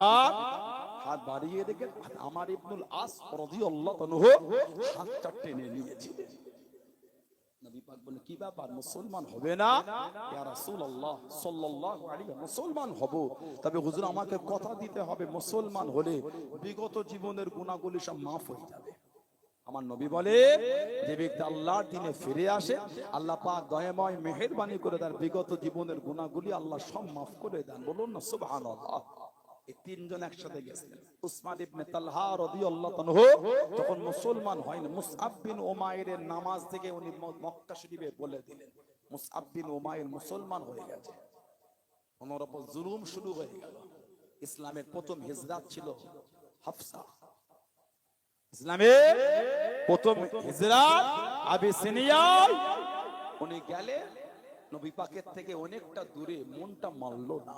হাত বাড়িয়ে দেখে আমার ইবনুল আস রাদিয়াল্লাহু আনহু হাতটা টেনে নিয়েছিলেন। নবী পাক বলে, কি ব্যাপার, মুসলমান হবে না? ইয়া রাসূলুল্লাহ সাল্লাল্লাহু আলাইহি ওয়াসাল্লাম, মুসলমান হব, তবে হুজুর আমাকে কথা দিতে হবে, মুসলমান হলে বিগত জীবনের গুনাহগুলি সব মাফ হয়ে যাবে। আমার নবী বলে, যে ব্যক্তি আল্লাহর দিনে ফিরে আসে, আল্লাহ পাক দয়াময় মেহেরবানি করে তার বিগত জীবনের গুনাহগুলি আল্লাহ সব মাফ করে দেন। বলুন না সুবহানাল্লাহ। এই তিনজন একসাথে গেছিলেন। উসমান ইবনে তালহা রাদিয়াল্লাহু আনহু তখন মুসলমান হয়নি। মুসআব বিন উমাইরের নামাজ থেকে উনি মক্কা শরীফে বলে দিলেন, মুসআব বিন উমাইর মুসলমান হয়ে গেছে। ওনার উপর জুলুম শুরু হয়ে গেল। ইসলামের প্রথম হিজরত ছিল হাফসা। ইসলামের প্রথম হিজরত আবিসিনিয়ায় উনি গেলেন। নবী পাকের থেকে অনেকটা দূরে, মনটা মানল না।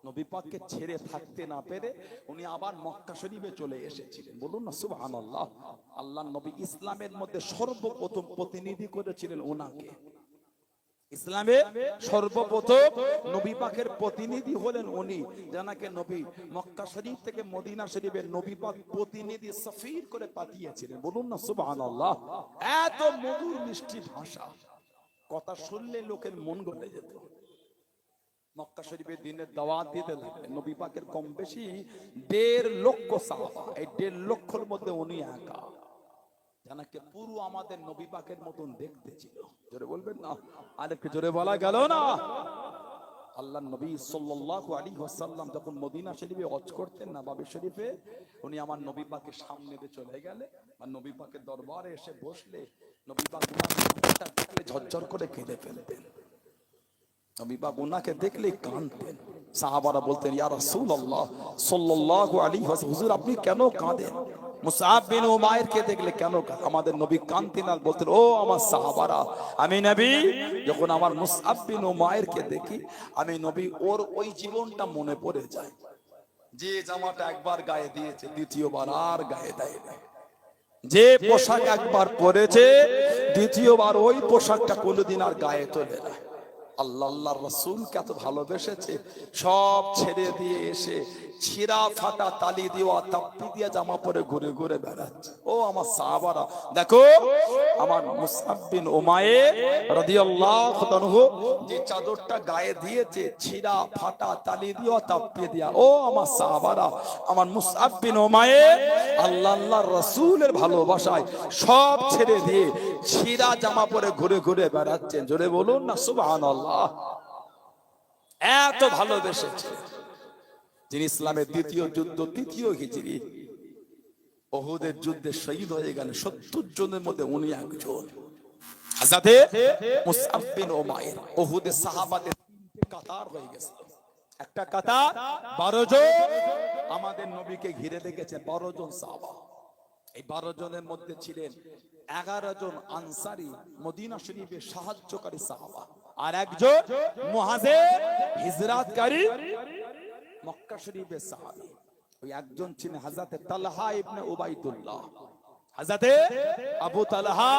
নবী পাককে ছেড়ে থাকতে না পেরে উনি আবার মক্কা শরীফে চলে এসেছিলেন। বলুন না সুবহানাল্লাহ। আল্লাহর নবী ইসলামের মধ্যে সর্বপ্রথম প্রতিনিধি করেছিলেন ওনাকে। ইসলামে সর্বপ্রথম নবী পাকের প্রতিনিধি হলেন উনি, যাকে নবী মক্কা শরীফ থেকে মদিনা শরীফের নবী পাক প্রতিনিধি সফির করে পাঠিয়েছিলেন। বলুন না সুবহানাল্লাহ। এত মধুর মিষ্টি ভাষা, কথা শুনলে লোকের মন গলে যেত। মক্কা শরীফের দিনের দাওয়াত দিতে লাগলেন। নবী পাকের কম বেশি 1.5 লক্ষ সাহাবা, এই 1.5 লক্ষের মধ্যে উনি একা, জানাকে পুরো আমাদের নবী পাকের মতন দেখতে ছিল। জোরে বলবেন না, আরেকটু জোরে বলা গেল না? আল্লাহর নবী সাল্লাল্লাহু আলাইহি ওয়াসাল্লাম যখন মদিনা শরীফে হজ করতেন না, নববী শরীফে, উনি আমার নবী পাকের সামনে দিয়ে চলে গেলে আর নবী পাকের দরবারে এসে বসলে নবী পাক উনাকে দেখলে ঝরঝর করে কেঁদে ফেলতেন। নবী পাক উনাকে দেখলে কাঁদতেন। সাহাবারা বলতেন, ইয়া রাসূলুল্লাহ সাল্লাল্লাহু আলাইহি ওয়াসাল্লাম, হুজুর আপনি কেন কাঁদেন? মুসআব বিন উমাইর কে দেখলে কেন কাঁদেন? আমাদের নবী কাঁদতেন আর বলতেন, ও আমার সাহাবারা, আমি নবী যখন আমার মুসআব বিন উমাইর কে দেখি, আমি নবী ওর ওই জীবনটা মনে পড়ে যায়, যে জামাটা একবার গায়ে দিয়েছে দ্বিতীয়বার আর গায়ে দেয় না, যে পোশাক একবার পরেছে দ্বিতীয়বার ওই পোশাকটা কোনোদিন আর গায়ে তোলে না। আল্লাহ আল্লাহর রাসূলকে এত ভালোবেসেছে, সব ছেড়ে দিয়ে এসে ছিঁড়া ফাটা তালি দেওয়া তাপ্পি দিয়া জামা পরে ঘুরে ঘুরে বেড়াচ্ছে। ও আমার সাহাবারা, দেখো আমার মুসআব বিন উমাইর রাদিয়াল্লাহু আনহু যে চাদরটা গায়ে দিয়েছে ছিঁড়া ফাটা তালি দেওয়া তাপ্পি দিয়া, ও আমার সাহাবারা, আমার মুসআব বিন উমাইর আল্লাহ আল্লাহর রাসূলের ভালোবাসায় সব ছেড়ে দিয়ে ছিঁড়া জামা পরে ঘুরে ঘুরে বেড়াচ্ছেন। জোরে বলুন না সুবহানাল্লাহ। এত ভালোবেসেছে। যিনি ইসলামের দ্বিতীয় যুদ্ধ, তৃতীয় হিজরি উহুদের যুদ্ধে শহীদ হয়ে গেলেন 70 জনের মধ্যে উনি একজন। হযরতে মুসআব বিন উমাইর। উহুদের সাহাবাদের 3টে কাতার হয়ে গেছে। একটা কাতার 12 জন আমাদের নবীকে ঘিরে রেখেছে, 12 জন সাহাবা। এই 12 জনের মধ্যে ছিলেন 11 জন আনসারী মদিনা শরীফের সাহায্যকারী সাহাবা, আর একজন মুহাজির হিজরতকারী মক্কা শরীফের সাহাবী। ওই একজন ছিলেন হযরত তালহা ইবনে উবাইদুল্লাহ, হযরত আবু তালহা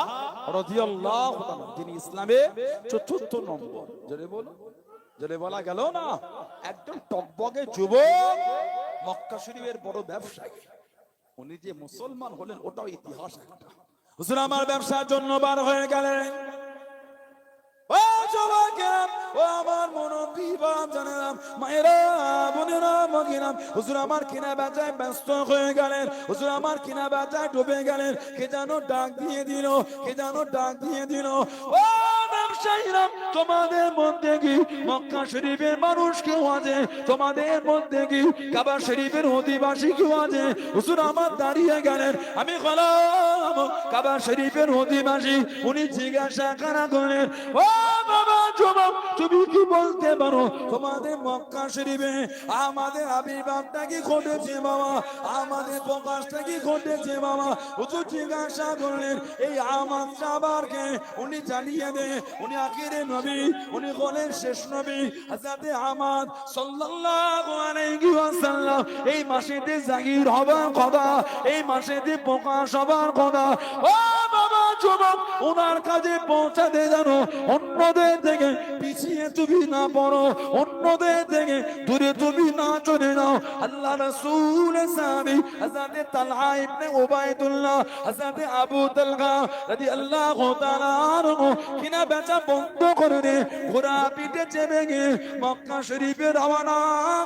রাদিয়াল্লাহু তাআলা, যিনি ইসলামে ৪র্থ নম্বর। জোরে বলো, জোরে বলা গেল না? একজন টকবগে যুবক, মক্কা শরীফের বড় ব্যবসায়ী। উনি যে মুসলমান হলেন ওটাও ইতিহাস একটা। হুজুর আমার ব্যবসার জন্য বার হয়ে গেলেন। ও যুবকেরা, ও আমার মুরব্বি বাপ জানেরাম, মায়েরা, বোনেরা, মগিরাম, হুজুর আমার কিনা বেচায় ব্যস্ত হয়ে গেলেন। হুজুর আমার কিনা বেচায় ডুবে গেলেন। কে যেন ডাক দিয়ে দিল, কে যেন ডাক দিয়ে দিল, ও ব্যবসায়ীরা, তোমাদের মধ্যে কি মক্কা শরীফের মানুষ কেউ আছে? তোমাদের মধ্যে কি কাবা শরীফের অধিবাসী কেউ আছে? হুজুর আমার দাঁড়িয়ে গেলেন। আমি বললাম, কাবা শরীফের অধিবাসী। উনি জিজ্ঞাসা করা করলেন, ও বাবা যুবক, তুমি কি বলতে পারো তোমাদের মক্কা শরীফে আমাদের আবির্ভাবটা কি ঘটেছে বাবা? আমাদের প্রকাশটা কি ঘটেছে বাবা? হুজুর জিজ্ঞাসা করলেন, এই আমার সাহাবাকে উনি জানিয়ে দেন, উনি আখিরে নবী, উনি বলেন শেষ নবী হযরত আহমদ সাল্লাল্লাহু আলাইহি ওয়াসাল্লাম এই মাসেতে জাহির হবার কথা, এই মাসেতে প্রকাশ হবার কথা। ও বাবা যুবক ওনার কাজে পৌঁছাতে জানো, অন্যদের থেকে পিছিয়ে তুমি না পড়ো, অন্যদের থেকে দূরে তুমি না চলে যাও। আল্লাহ রাসূল সাহাবী হযরত তালহা ইবনে উবাইদুল্লাহ, হযরত আবু তালহা রাদিয়াল্লাহু তাআলা আনহু কিনা বেচা বন্ধ করে দিয়ে ঘোড়া পিঠে চেপে গিয়ে মক্কা শরীফে রওনা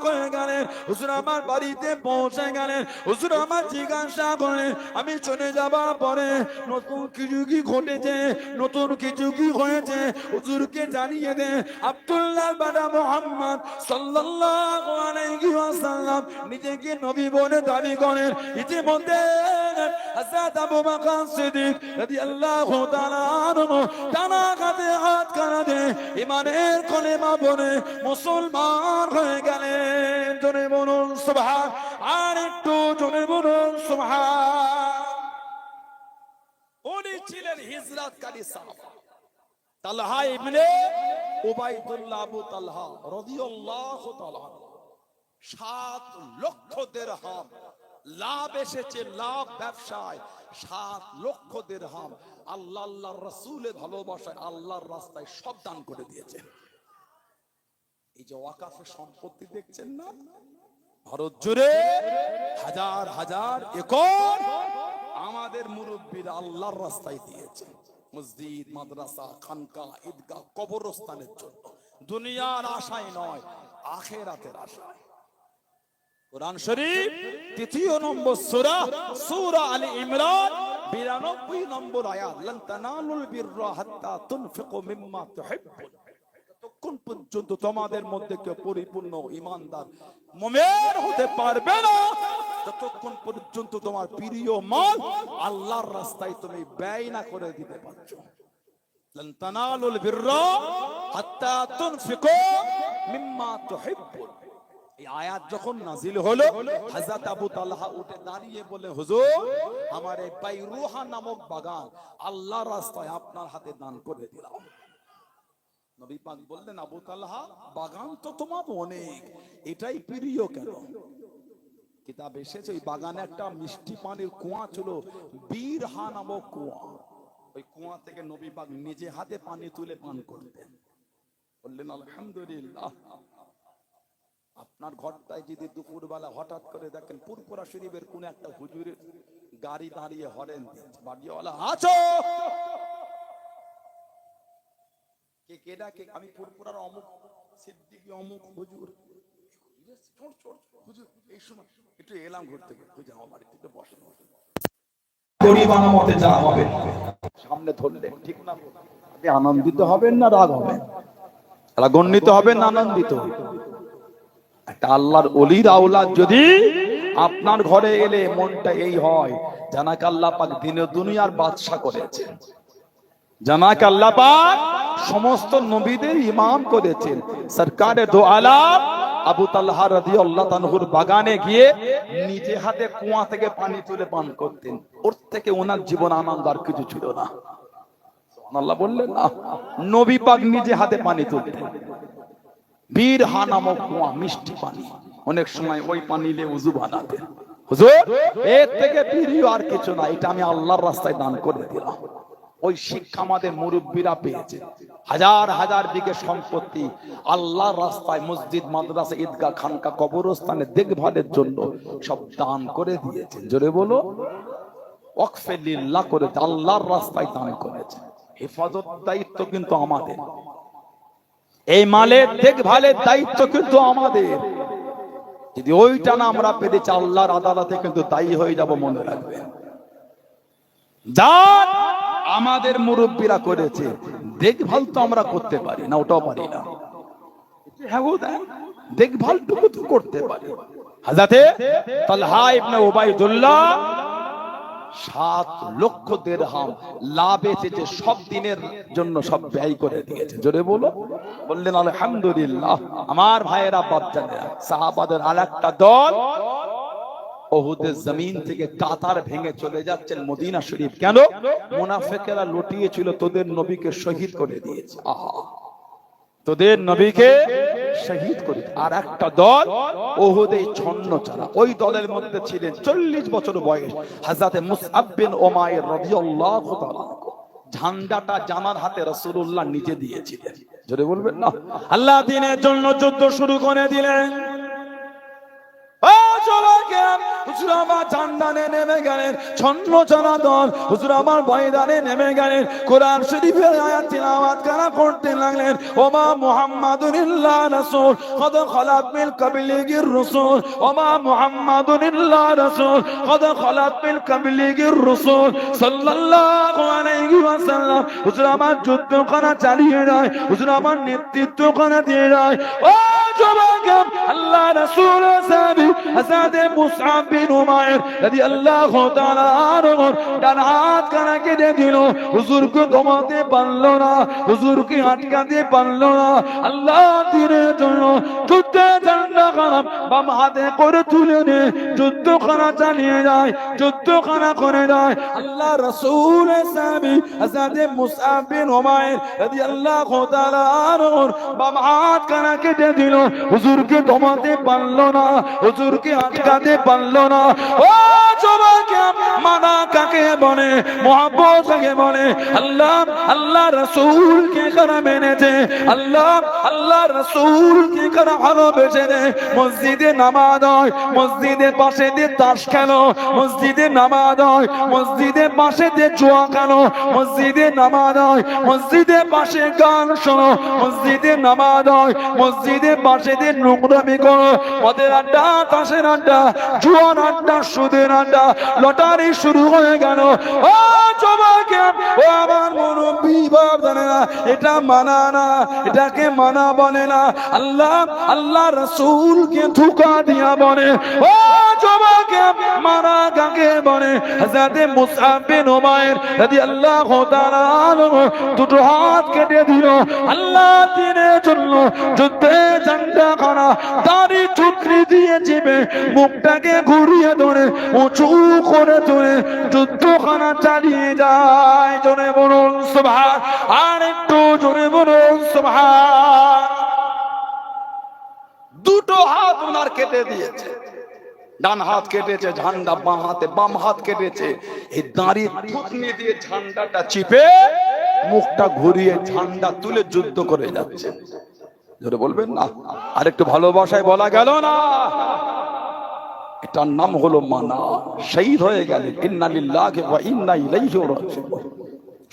হয়ে গেলেন। হুজুর আমার বাড়িতে পৌঁছে গেলেন। হুজুর আমার জিজ্ঞাসা করলেন, আমি চলে যাবার পরে নতুন কিছু কি ঘটেছে, নতুন কিছু কি হয়েছে হুজুরকে জানিয়ে দে। আব্দুল্লাহ বাদা মুহাম্মদ সাল্লাল্লাহু আলাইহি ওয়াসাল্লাম নিজেকে নবী বলে দাবি করেন। ইতিমধ্যে হযরত আবু বকর সিদ্দিক রাদিয়াল্লাহু তাআলা আনহু টানা কাঁধে হাত কাঁধে ঈমানের কলেমা বলে মুসলমান হয়ে গেলেন। জোরে বলুন সুবহান, আর একটু জোরে বলুন সুবহান। উনি ছিলেন হিজরতকারী সাহাবা তালহা ইবনে উবাইদুল্লাহ আবু তালহা রাদিয়াল্লাহু তাআলা। 7 লক্ষ দিরহাম লাভ এসেছে, লাভ ব্যবসায় 7 লক্ষ দিরহাম আল্লাহর রাসূলের ভালোবাসায় আল্লাহর রাস্তায় সব দান করে দিয়েছে। এই যে ওয়াকাফের সম্পত্তি দেখছেন না, ভারত জুড়ে হাজার হাজার একর আমাদের মুরব্বীরা আল্লাহর রাস্তায় দিয়েছে। মসজিদ, মাদ্রাসা, খানকা, ঈদগাহ, কবরস্থানের জন্য, দুনিয়ার আশায় নয়, আখিরাতের আশায়। কোরআন শরীফ 3 নম্বর সূরা, সূরা আলে ইমরান 92 নম্বর আয়াত, লান তানালুল বিররা হাত্তা তুনফিকু মিম্মা তুহিব্বুন। ততক্ষণ পর্যন্ত তোমাদের মধ্যে কেউ পরিপূর্ণ ঈমানদার মুমিন হতে পারবে না যতক্ষণ পর্যন্ত তোমার প্রিয় মাল আল্লাহর রাস্তায় তুমি ব্যয় না করে দিতে পারছো। লান তানালুল বিররা হাত্তা তুনফিকু মিম্মা তুহিব্বুন। এই আয়াত যখন নাজিল হলো, হযরত আবু তালহা উঠে দাঁড়িয়ে বলে, হুজুর আমার এই বাইরুহা নামক বাগান আল্লাহর রাস্তায় আপনার হাতে দান করে দিলাম। নবী পাক বললেন, আবু তালহা বাগান তো তোমার অনেক, এটাই প্রিয় কেন? কিতাব এসেছে ওই বাগানে একটা মিষ্টি পানির কুয়া ছিল, বীরহা নামক কুয়া। ওই কুয়া থেকে নবী পাক নিজে হাতে পানি তুলে পান করতেন। বললেন আলহামদুলিল্লাহ। আপনার ঘরটায় যদি দুপুরবেলা হঠাৎ করে দেখেন পুরপুরা শরীফের কোন একটা হুজুরের গাড়ি দাঁড়িয়ে হরেন দিচ্ছে, বাড়িওয়ালা আছো কে কে ডাকে, আমি পুরপুরার অমুক সিদ্দিকী অমুক হুজুর, হুজুর এই সময় একটু এলাম ঘুরতে হুজুর আমার বাড়িতে একটু বসেন, গরিবানা মতে যা হবে সামনে ধরলেন, ঠিক না? আপনি আনন্দিত হবেন না রাগ হবেন? রাগান্বিত হবেন না আনন্দিত? একটা আল্লাহর ওলির আওলাদ যদি আপনার ঘরে এলে মনটা এই হয়, জানাকে আল্লাহ পাক দিনে দুনিয়ার বাদশা করেছেন, জানাকে আল্লাহ পাক সমস্ত নবীদের ইমাম করেছেন। সরকারে দো আলাম আবু তালহা রাদিয়াল্লাহু তাআলার বাগানে গিয়ে নিজে হাতে কুয়া থেকে পানি তুলে পান করতেন। ওর থেকে ওনার জীবন আনন্দ আর কিছু ছিল না। সুবহানাল্লাহ বললেন না? নবী পাক নিজে হাতে পানি তুলতেন, বীরহা নামক কুয়া, মিষ্টি পানি। অনেক সময় ওই পানি নিয়ে উযু বানাতেন। হুজুর এর থেকে প্রিয় আর কিছু না, এটা আমি আল্লাহর রাস্তায় দান করে দিলাম। ওই শিক্ষা আমাদের মুরব্বীরা পেয়েছে। হাজার হাজার বিঘে সম্পত্তি আল্লাহর রাস্তায় মসজিদ, মাদ্রাসা, ঈদগাহ, খানকা, কবরস্থানে দেখভালের জন্য সব দান করে দিয়েছে। জোরে বলো, ওয়াকফে লিল্লাহ করেছে, আল্লাহর রাস্তায় দান করেছে। হেফাজত দায়িত্ব কিন্তু আমাদের, এই মালের দেখভালের দায়িত্ব কিন্তু আমাদের। যদি ওইটা না আমরা পেরেছি, আল্লাহর আদালতে কিন্তু দায়ী হয়ে যাব, মনে রাখবেন। যা আমাদের মুরব্বীরা করেছে দেখভাল তো আমরা করতে পারি না, ওটাও পারি না। দেখভালটুকু তো করতে পারি। হযরতে তালহা ইবনে উবাইদুল্লাহ 7 লক্ষ দিরহাম লাভ এসেছে, সব দিনের জন্য সব ব্যয় করে দিয়েছে। জোরে বলো, বললেন আলহামদুলিল্লাহ। আমার ভাইয়েরা, বাপজানেরা, সাহাবাদের আরেকটা দল উহুদের জমিন থেকে কাতার ভেঙে চলে যাচ্ছেন মদিনা শরীফ। কেন? মুনাফিকেরা লুটিয়েছিল, তোদের নবীকে শহীদ করে দিয়েছে। আহা, তোদের নবীকে শহীদ করে। আর একটা দল উহুদে ছন্ন ছাড়া, ওই দলের মধ্যে ছিলেন 40 বছর বয়স হযরত মুসআব বিন উমাইর রাদিয়াল্লাহু তাআলা। ঝান্ডাটা জামার হাতে রাসূলুল্লাহ নিজে দিয়েছিলেন। জোরে বলবেন না। আল্লাহ দ্বীনের জন্য যুদ্ধ শুরু করে দিলেন। হুজুর আমার ঝান্ডানে নেমে গেলেন, ছন্ন জনাদল হুজুর আমার ময়দানে নেমে গেলেন, কোরআন শরীফের আয়াত তিলাওয়াত করতে লাগলেন। ওমা মুহাম্মাদুন ইল্লা রাসূল কদ খালাত মিন ক্বাবলিহির রাসূল, ওমা মুহাম্মাদুন ইল্লা রাসূল কদ খালাত মিন ক্বাবলিহির রাসূল সাল্লাল্লাহু আলাইহি ওয়াসাল্লাম। হুজুর আমার যুদ্ধ করা চালিয়ে যায়, হুজুর আমার নেতৃত্ব করা দিয়ে যায়। ও যুবক, আল্লাহ রাসূলের সাহাবী হযরত মুসআব বিন উমাইর রাদিয়াল্লাহু তাআলা আনহু ডান হাত কানা কেটে দিল। হুজুরকে দমাতে পারলো না, হুজুরকে আটকাতে পারলো না। আল্লাহ দ্বীনের জন্য যুদ্ধে ঝান্ডা খানা বাম হাতে করে তুলে নিয়ে যুদ্ধখানা চালিয়ে যায়, যুদ্ধখানা করে যায়। আল্লাহ রাসূলের সাহাবী হযরত মুসআব বিন উমাইর রাদিয়াল্লাহু তাআলা আনহু বাম হাত কানা কেটে দিল। হুজুরকে দমাতে পারলো না, হুজুরকে আটকাতে পারলো না। ও যুবক, মানা কাকে বলে, মুহাব্বত কাকে বলে? আল্লাহ রাসূলকে কারা মেনেছে, আল্লাহ রাসূলকে কারা ভালোবেসেছে। মসজিদে নামাজ হয়, মসজিদের পাশে দিয়ে তাস খেলো, মসজিদে নামাজ হয়, মসজিদের পাশে দিয়ে জুয়া খেলো, মসজিদে নামাজ হয়, মসজিদের পাশে গান শোনো, মসজিদে নামাজ হয়, মসজিদের পাশে দিয়ে নোংরামি করো। মদের আড্ডা, তাসের আড্ডা, জুয়ার আড্ডা, সুদের আড্ডা, লটারি শুরু হয়ে গেল। ও যুবক, ও আমার মুরব্বি বাপ, জানে না এটা মানা না, এটাকে মানা বলে না। আল্লাহ রাসূলকে ধোঁকা দিয়া বলে। ও যুবক, মানা কাকে বলে? হযরত মুসআব বিন উমাইর রাদিয়াল্লাহু তাআলা আনহু দুটো হাত কেটে দিল। আল্লাহ দ্বীনের জন্য যুদ্ধে ঝান্ডা খানা দাড়ি টুকরি দিয়ে চেপে মুখটাকে ঘুরিয়ে ধরে উঁচু করে ধরে যুদ্ধখানা চালিয়ে যায়। জোরে বলুন সুবহান, আর একটু জোরে বলুন সুবহান। দুটো হাত ওনার কেটে দিয়েছে, ডান হাত কেটেছে, ঝান্ডা বাম হাতে, বাম হাত কেটেছে। এই দাঁড়িয়ে থুতনি দিয়ে ঝান্ডাটা চিপে মুখটা ঘুরিয়ে ঝান্ডা তুলে যুদ্ধ করে যাচ্ছে। জোরে বলবেন না। আর একটু ভালোবাসায় বলা গেল না, এটার নাম হলো মানা। শহীদ হয়ে গেলেন, ইন্না লিল্লাহি ওয়া ইন্না ইলাইহি রাজিউন।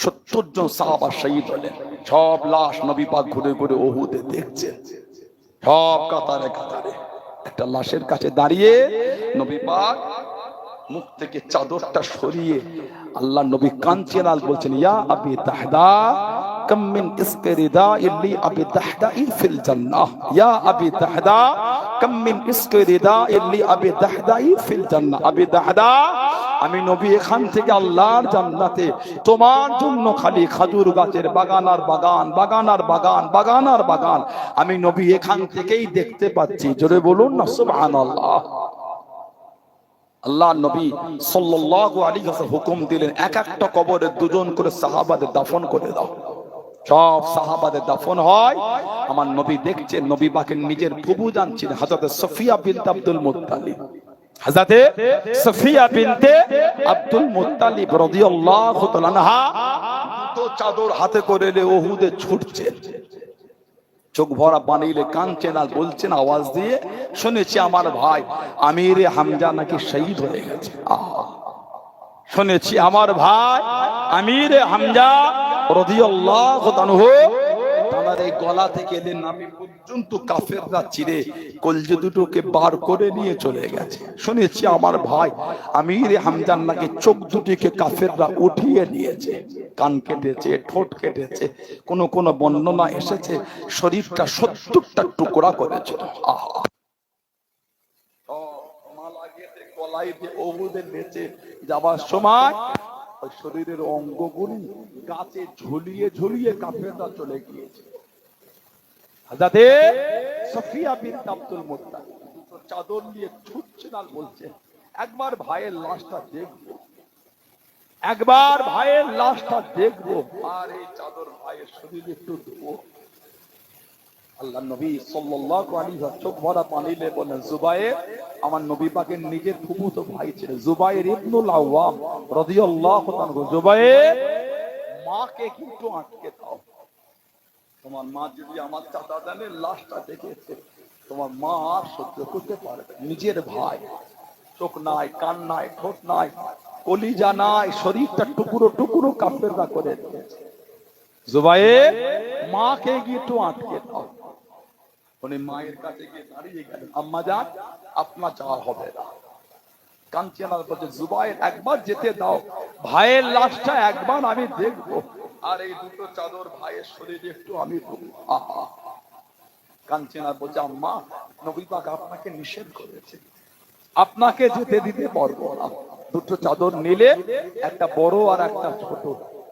70 জন সাহাবা শহীদ হলেন। সব লাশ নবী পাক ঘুরে ঘুরে উহুদে দেখছেন, সব কাতারে কাতারে। একটা লাশের কাছে দাঁড়িয়ে নবী পাক মুখ থেকে চাদরটা সরিয়ে আল্লাহ নবী কাঁদছেন আর বলছেন, ইয়া আবি তাহদা কাম মিন ইসকি রিদাইল লি আবি তাহদাই ফিল জান্নাহ, ইয়া আবি তাহদা কাম মিন ইসকি রিদাইল লি আবি তাহদাই ফিল জান্নাহ। আবি তাহদা, আমি নবী এখান থেকে আল্লাহর জান্নাতে তোমার জন্য খালি খাজুর গাছের বাগান আর বাগান, বাগান আর বাগান, বাগান আর বাগান আমি নবী এখান থেকেই দেখতে পাচ্ছি। জোরে বলুন না সুবহানাল্লাহ। আল্লাহ নবী সাল্লাল্লাহু আলাইহি ওয়াসাল্লাম হুকুম দিলেন, এক একটা কবরে দুজন করে সাহাবাদের দাফন করে দাও। সব সাহাবাদের দাফন হয়। আমার নবী দেখছেন, নবী পাকের নিজের ফুফু জানছিলেন হযরত সফিয়া বিনতে আব্দুল মুত্তালিব। হযরতে সফিয়া বিনতে আব্দুল মুত্তালিব রাদিয়াল্লাহু তাআলা আনহা তো চাদর হাতে করে উহুদে ছুটছেন। চোখ ভরা বানিলে কাঁদছেন আর বলছেন আওয়াজ দিয়ে, শুনেছি আমার ভাই আমিরে হামজা নাকি শহীদ হয়ে গেছে। শুনেছি আমার ভাই আমিরে হামজা রাদিয়াল্লাহু আনহু তার এই গলা থেকে এদের নাভি পর্যন্ত কাফেররা চিরে কলজে দুটোকে বার করে নিয়ে চলে গেছে। শুনেছি আমার ভাই আমিরে হামজার নাকি চোখ দুটিকে কাফেররা উঠিয়ে নিয়েছে, কান কেটেছে, ঠোঁট কেটেছে, কোন বর্ণনা এসেছে শরীরটা 70টা টুকরা করেছিল। আহা, মালা গেঁথে গলায় দিয়ে ওহুদের বেঁচে যাবার সময় ওই শরীরের অঙ্গগুলি গাছে ঝুলিয়ে ঝুলিয়ে কাফেররা চলে গিয়েছে। হযরতে সফিয়া বিনতে আব্দুল মুত্তালিব চাদর নিয়ে ছুটছেন আর বলছেন, একবার ভাইয়ের লাশটা দেখবো, একবার ভাইয়ের লাশটা দেখবো, আর এই চাদর ভাইয়ের শরীরে একটু দেবো। আল্লাহ নবী সাল্লাল্লাহু আলাইহি ওয়াসাল্লাম চোখ ভরা পানিলে বলেন, জুবায়ের, আমার নবী পাকের নিজের ফুফুতো ভাই ছিলেন জুবায়ের ইবনুল আওয়াম রাদিয়াল্লাহু তাআলা। জুবায়ের মাকে কিন্তু আটকে দাও। তোমার মা যদি আমার চাচা জানের লাশটা দেখেছে, তোমার মা আর সহ্য করতে পারবে। নিজের ভাই, চোখ নাই, কান নাই, ঠোঁট নাই, কলিজা নাই, শরীরটা টুকরো টুকরো কাফেররা করে দিয়েছে। জুবায়ের মাকে গিয়ে একটু আটকে দাও। উনি মায়ের কাছে গিয়ে দাঁড়িয়ে গেলেন, আম্মা জান আপনার যাওয়া হবে না। কাঞ্চনার বলছে, জুবায়ের একবার যেতে দাও, ভাইয়ের লাশটা একবার আমি দেখবো, আর এই দুটো চাদর ভাইয়ের শরীরে একটু আমি আহা। কাঞ্চনা বলছে, আম্মা নবী পাক আপনাকে নিষেধ করেছে, আপনাকে যেতে দিতে পারবো না। দুটো চাদর নিলে, একটা বড় আর একটা ছোট।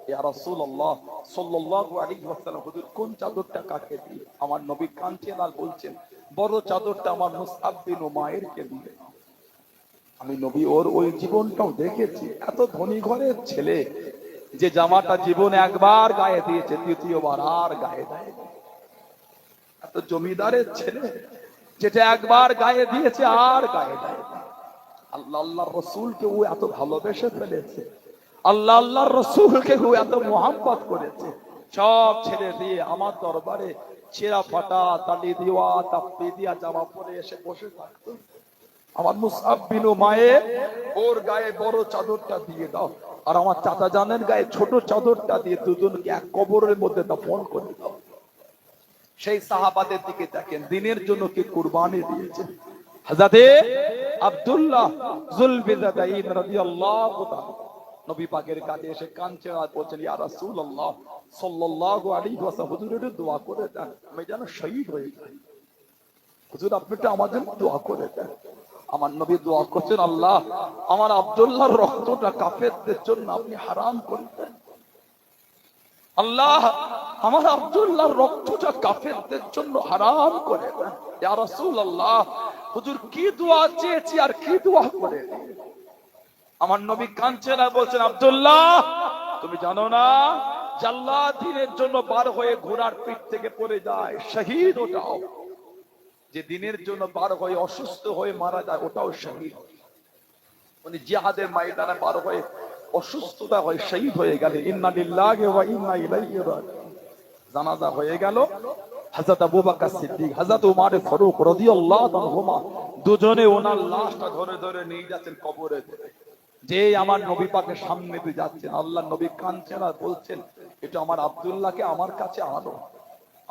ইয়া রাসূলুল্লাহ সাল্লাল্লাহু আলাইহি ওয়াসাল্লাম, হুজুর কোন চাদরটা কাকে দিই? আমার নবী কাঞ্চনা বলছেন, বড় চাদরটা আমার মুসআব বিন উমাইরকে দিলেন। আমি নবী ওর ওই জীবনটাও দেখেছি। এত ধনী ঘরের ছেলে যে জামাটা জীবনে একবার গায়ে দিয়েছে, দ্বিতীয়বার আর গায়ে দেয়। এত জমিদারের ছেলে যেটা একবার গায়ে দিয়েছে আর গায়ে দেয়। আল্লাহ রসুলকে ও এত ভালোবেসে ফেলেছে, আল্লাহ রসুলকে ও এত মোহাম্মত করেছে। সব ছেড়ে দিয়ে আমার দরবারে ছেঁড়া ফাটা তালি দেওয়া তাপ্পি দিয়া জামা পরে এসে বসে থাকতো। আমার মুসআব বিন উমাইর, ওর গায়ে বড় চাদরটা দিয়ে দাও, আর আমার চাচা জানের গায়ে ছোট চাদরটা দিয়ে দুজনকে এক কবরের মধ্যে দাফন করে দাও। সেই সাহাবাদের দিকে দেখেন, দিনের জন্য কি কুরবানি দিয়েছে। হযরতে আব্দুল্লাহ যুলবিদাইন রাদিয়াল্লাহু তাআলা নবী পাকের কাছে এসে কাঁদছে আর বলছেন, ইয়া রাসূলুল্লাহ সাল্লাল্লাহু আলাইহি ওয়াসাল্লাম, হুজুর একটু দোয়া করে দেন, আমি যেন শহীদ হয়ে যাই। হুজুর আপনি একটু আমার জন্য দোয়া করে দেন। আমার নবী দোয়া করছেন, আল্লাহ আমার আব্দুল্লাহর রক্তটা কাফেরদের জন্য আপনি হারাম করে দেন। আল্লাহ আমার আব্দুল্লাহর রক্তটা কাফেরদের জন্য হারাম করে দেন। ইয়া রাসূলুল্লাহ, হুজুর কি দোয়া চেয়েছি আর কি দোয়া করে দিই। আমার নবী কাঁদছেন আর বলছেন, আব্দুল্লাহ তুমি জানো না, আল্লাহ দিনের জন্য বার হয়ে ঘোড়ার পিঠ থেকে পড়ে যায়, শহীদ ওটাও। যে দিনের জন্য বার হয়ে অসুস্থ হয়ে মারা যায়, ওটাও শহীদ। উনি জিহাদের ময়দানে বার হয়ে অসুস্থতা হয়ে শহীদ হয়ে গেলে, ইন্না লিল্লাহি ওয়া ইন্না ইলাইহি রাজিউন। জানাজা হয়ে গেল। হযরত আবু বকর সিদ্দিক, হযরত উমর ফারুক রাদিয়াল্লাহু আনহুমা দুজনে ওনার লাশটা ধরে ধরে নিয়ে যাচ্ছেন কবরে। যে আমার নবী পাকের সামনে দিয়ে যাচ্ছেন, আল্লাহর নবী কাঁদছেন আর বলছেন, এটা আমার আব্দুল্লাহকে আমার কাছে আনো।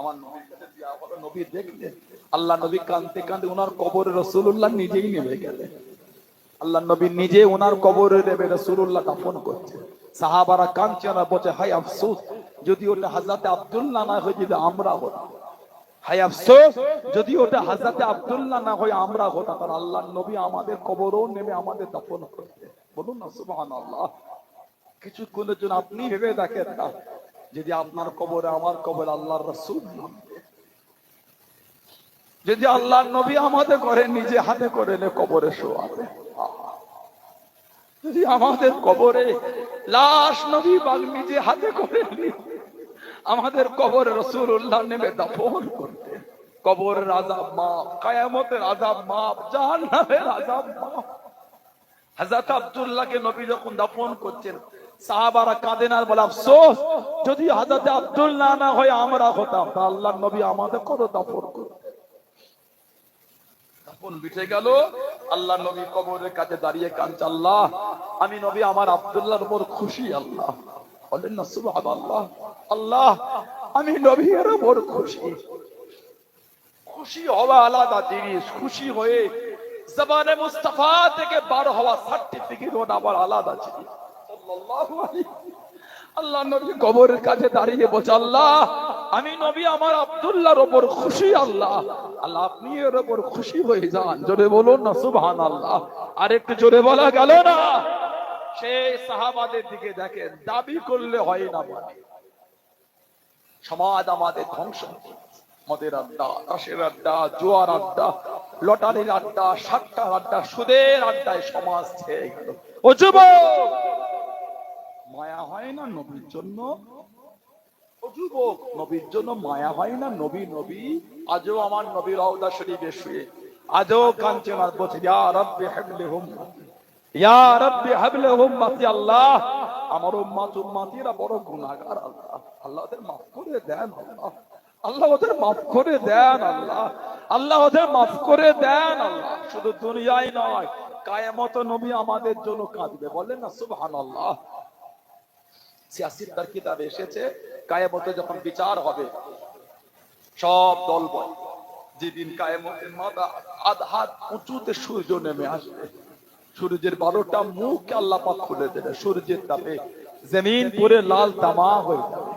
আমার নবীর কাছে দেয়া হলো। নবী দেখলেন, আল্লাহ নবী কাঁদতে কাঁদতে ওনার কবরে রাসূলুল্লাহ নিজেই নেমে গেলেন। আল্লাহ নবী নিজে ওনার কবরে নেমে রাসূলুল্লাহ দাফন করছেন। সাহাবারা কাঁদছেন আর বলছে, হায় আফসোস, যদি ওটা হযরত আব্দুল্লাহ না হয় যদি আমরা হতাম। হায় আফসোস, যদি ওটা হযরত আব্দুল্লাহ না হয় আমরা হতাম। আর আল্লাহর নবী আমাদের কবরেও নেমে আমাদের দাফন করতেন। বলুন না সুবহানাল্লাহ। কিছুক্ষণের জন্য আপনি ভেবে দেখেন না, যদি আপনার কবরে আমার কবরে আল্লাহর রাসূল নামবে, যদি আল্লাহর নবী আমাদের করে নিজে হাতে করে এনে কবরে শোয়াবে, যদি আমাদের কবরে লাশ নবী পাক নিজে হাতে করে আমাদের কবরে রাসূলুল্লাহ নেমে দাফন করতে, কবরের আযাব মাফ, কিয়ামতের আযাব মাফ, জাহান্নামের আযাব মাফ। হযরত আব্দুল্লাহকে নবী যখন দাফন করছেন, সাহাবারা কাঁদেন আর বলে, আফসোস, যদি হযরত আব্দুল্লাহ না হয় আমরা হতাম, তা আল্লাহর নবী আমাদের করে দাফন করতেন। দাফন বিঠে গেল। আল্লাহ নবী কবরের কাছে দাঁড়িয়ে কাঁদছে, আল্লাহ আমি নবী আমার আব্দুল্লাহর উপর খুশি। আল্লাহ বলেন না সুবহানাল্লাহ। আল্লাহ আমি নবীর উপর খুশি। খুশি হওয়া আলাদা জিনিস, খুশি হয়ে জবানে মুস্তাফা থেকে বার হওয়া সার্টিফিকেট ওটা আবার আলাদা জিনিস। সাল্লাল্লাহু আলাইহি আল্লাহ নবী কবরের কাছে দাঁড়িয়ে বলছে, আল্লাহ আমি নবী আমার আব্দুল্লাহর উপর খুশি। আল্লাহ আল্লাহ আপনি এর উপর খুশি হয়ে যান। জোরে বলুন না সুবহানাল্লাহ। আর একটু জোরে বলা গেল না। সেই সাহাবাদের দিকে দেখেন, দাবি করলে হয় না। মানে সমাজ আমাদের ধ্বংস, মদের আড্ডা, তাসের আড্ডা, জুয়ার আড্ডা, লটারির আড্ডা, সাট্টার আড্ডা, সুদের আড্ডায় সমাজ ছেয়ে গেল। ও যুবক, মায়া হয় না নবীর জন্য? ও যুবক, নবীর জন্য মায়া হয় না? নবী নবী আজও আমার নবী রওজা শরীফে শুয়ে আজও কাঁদছেন আর বলছে, ইয়া রাব্বি হাবলি উম্মতি, ইয়া রাব্বি হাবলি উম্মতি। আল্লাহ আমার উম্মতিরা বড় গুনাহগার। আল্লাহ আল্লাহ ওদের মাফ করে দেন। আল্লাহ আল্লাহ ওদের মাফ করে দেন। আল্লাহ আল্লাহ ওদের মাফ করে দেন। আল্লাহ শুধু দুনিয়ায় নয়, কিয়ামত নবী আমাদের জন্য কাঁদবে। বলেন না সুবহানাল্লাহ। সিয়াসির কিতাবে এসেছে, কিয়ামতে যখন বিচার হবে, সব দল বল, যেদিন কিয়ামতের মাথা আধ হাত উঁচুতে সূর্য নেমে আসবে, সূর্যের 12টা মুখ আল্লাহ পাক খুলে দেবে, সূর্যের তাপে জমিন পুরো লাল তামা হয়ে যাবে,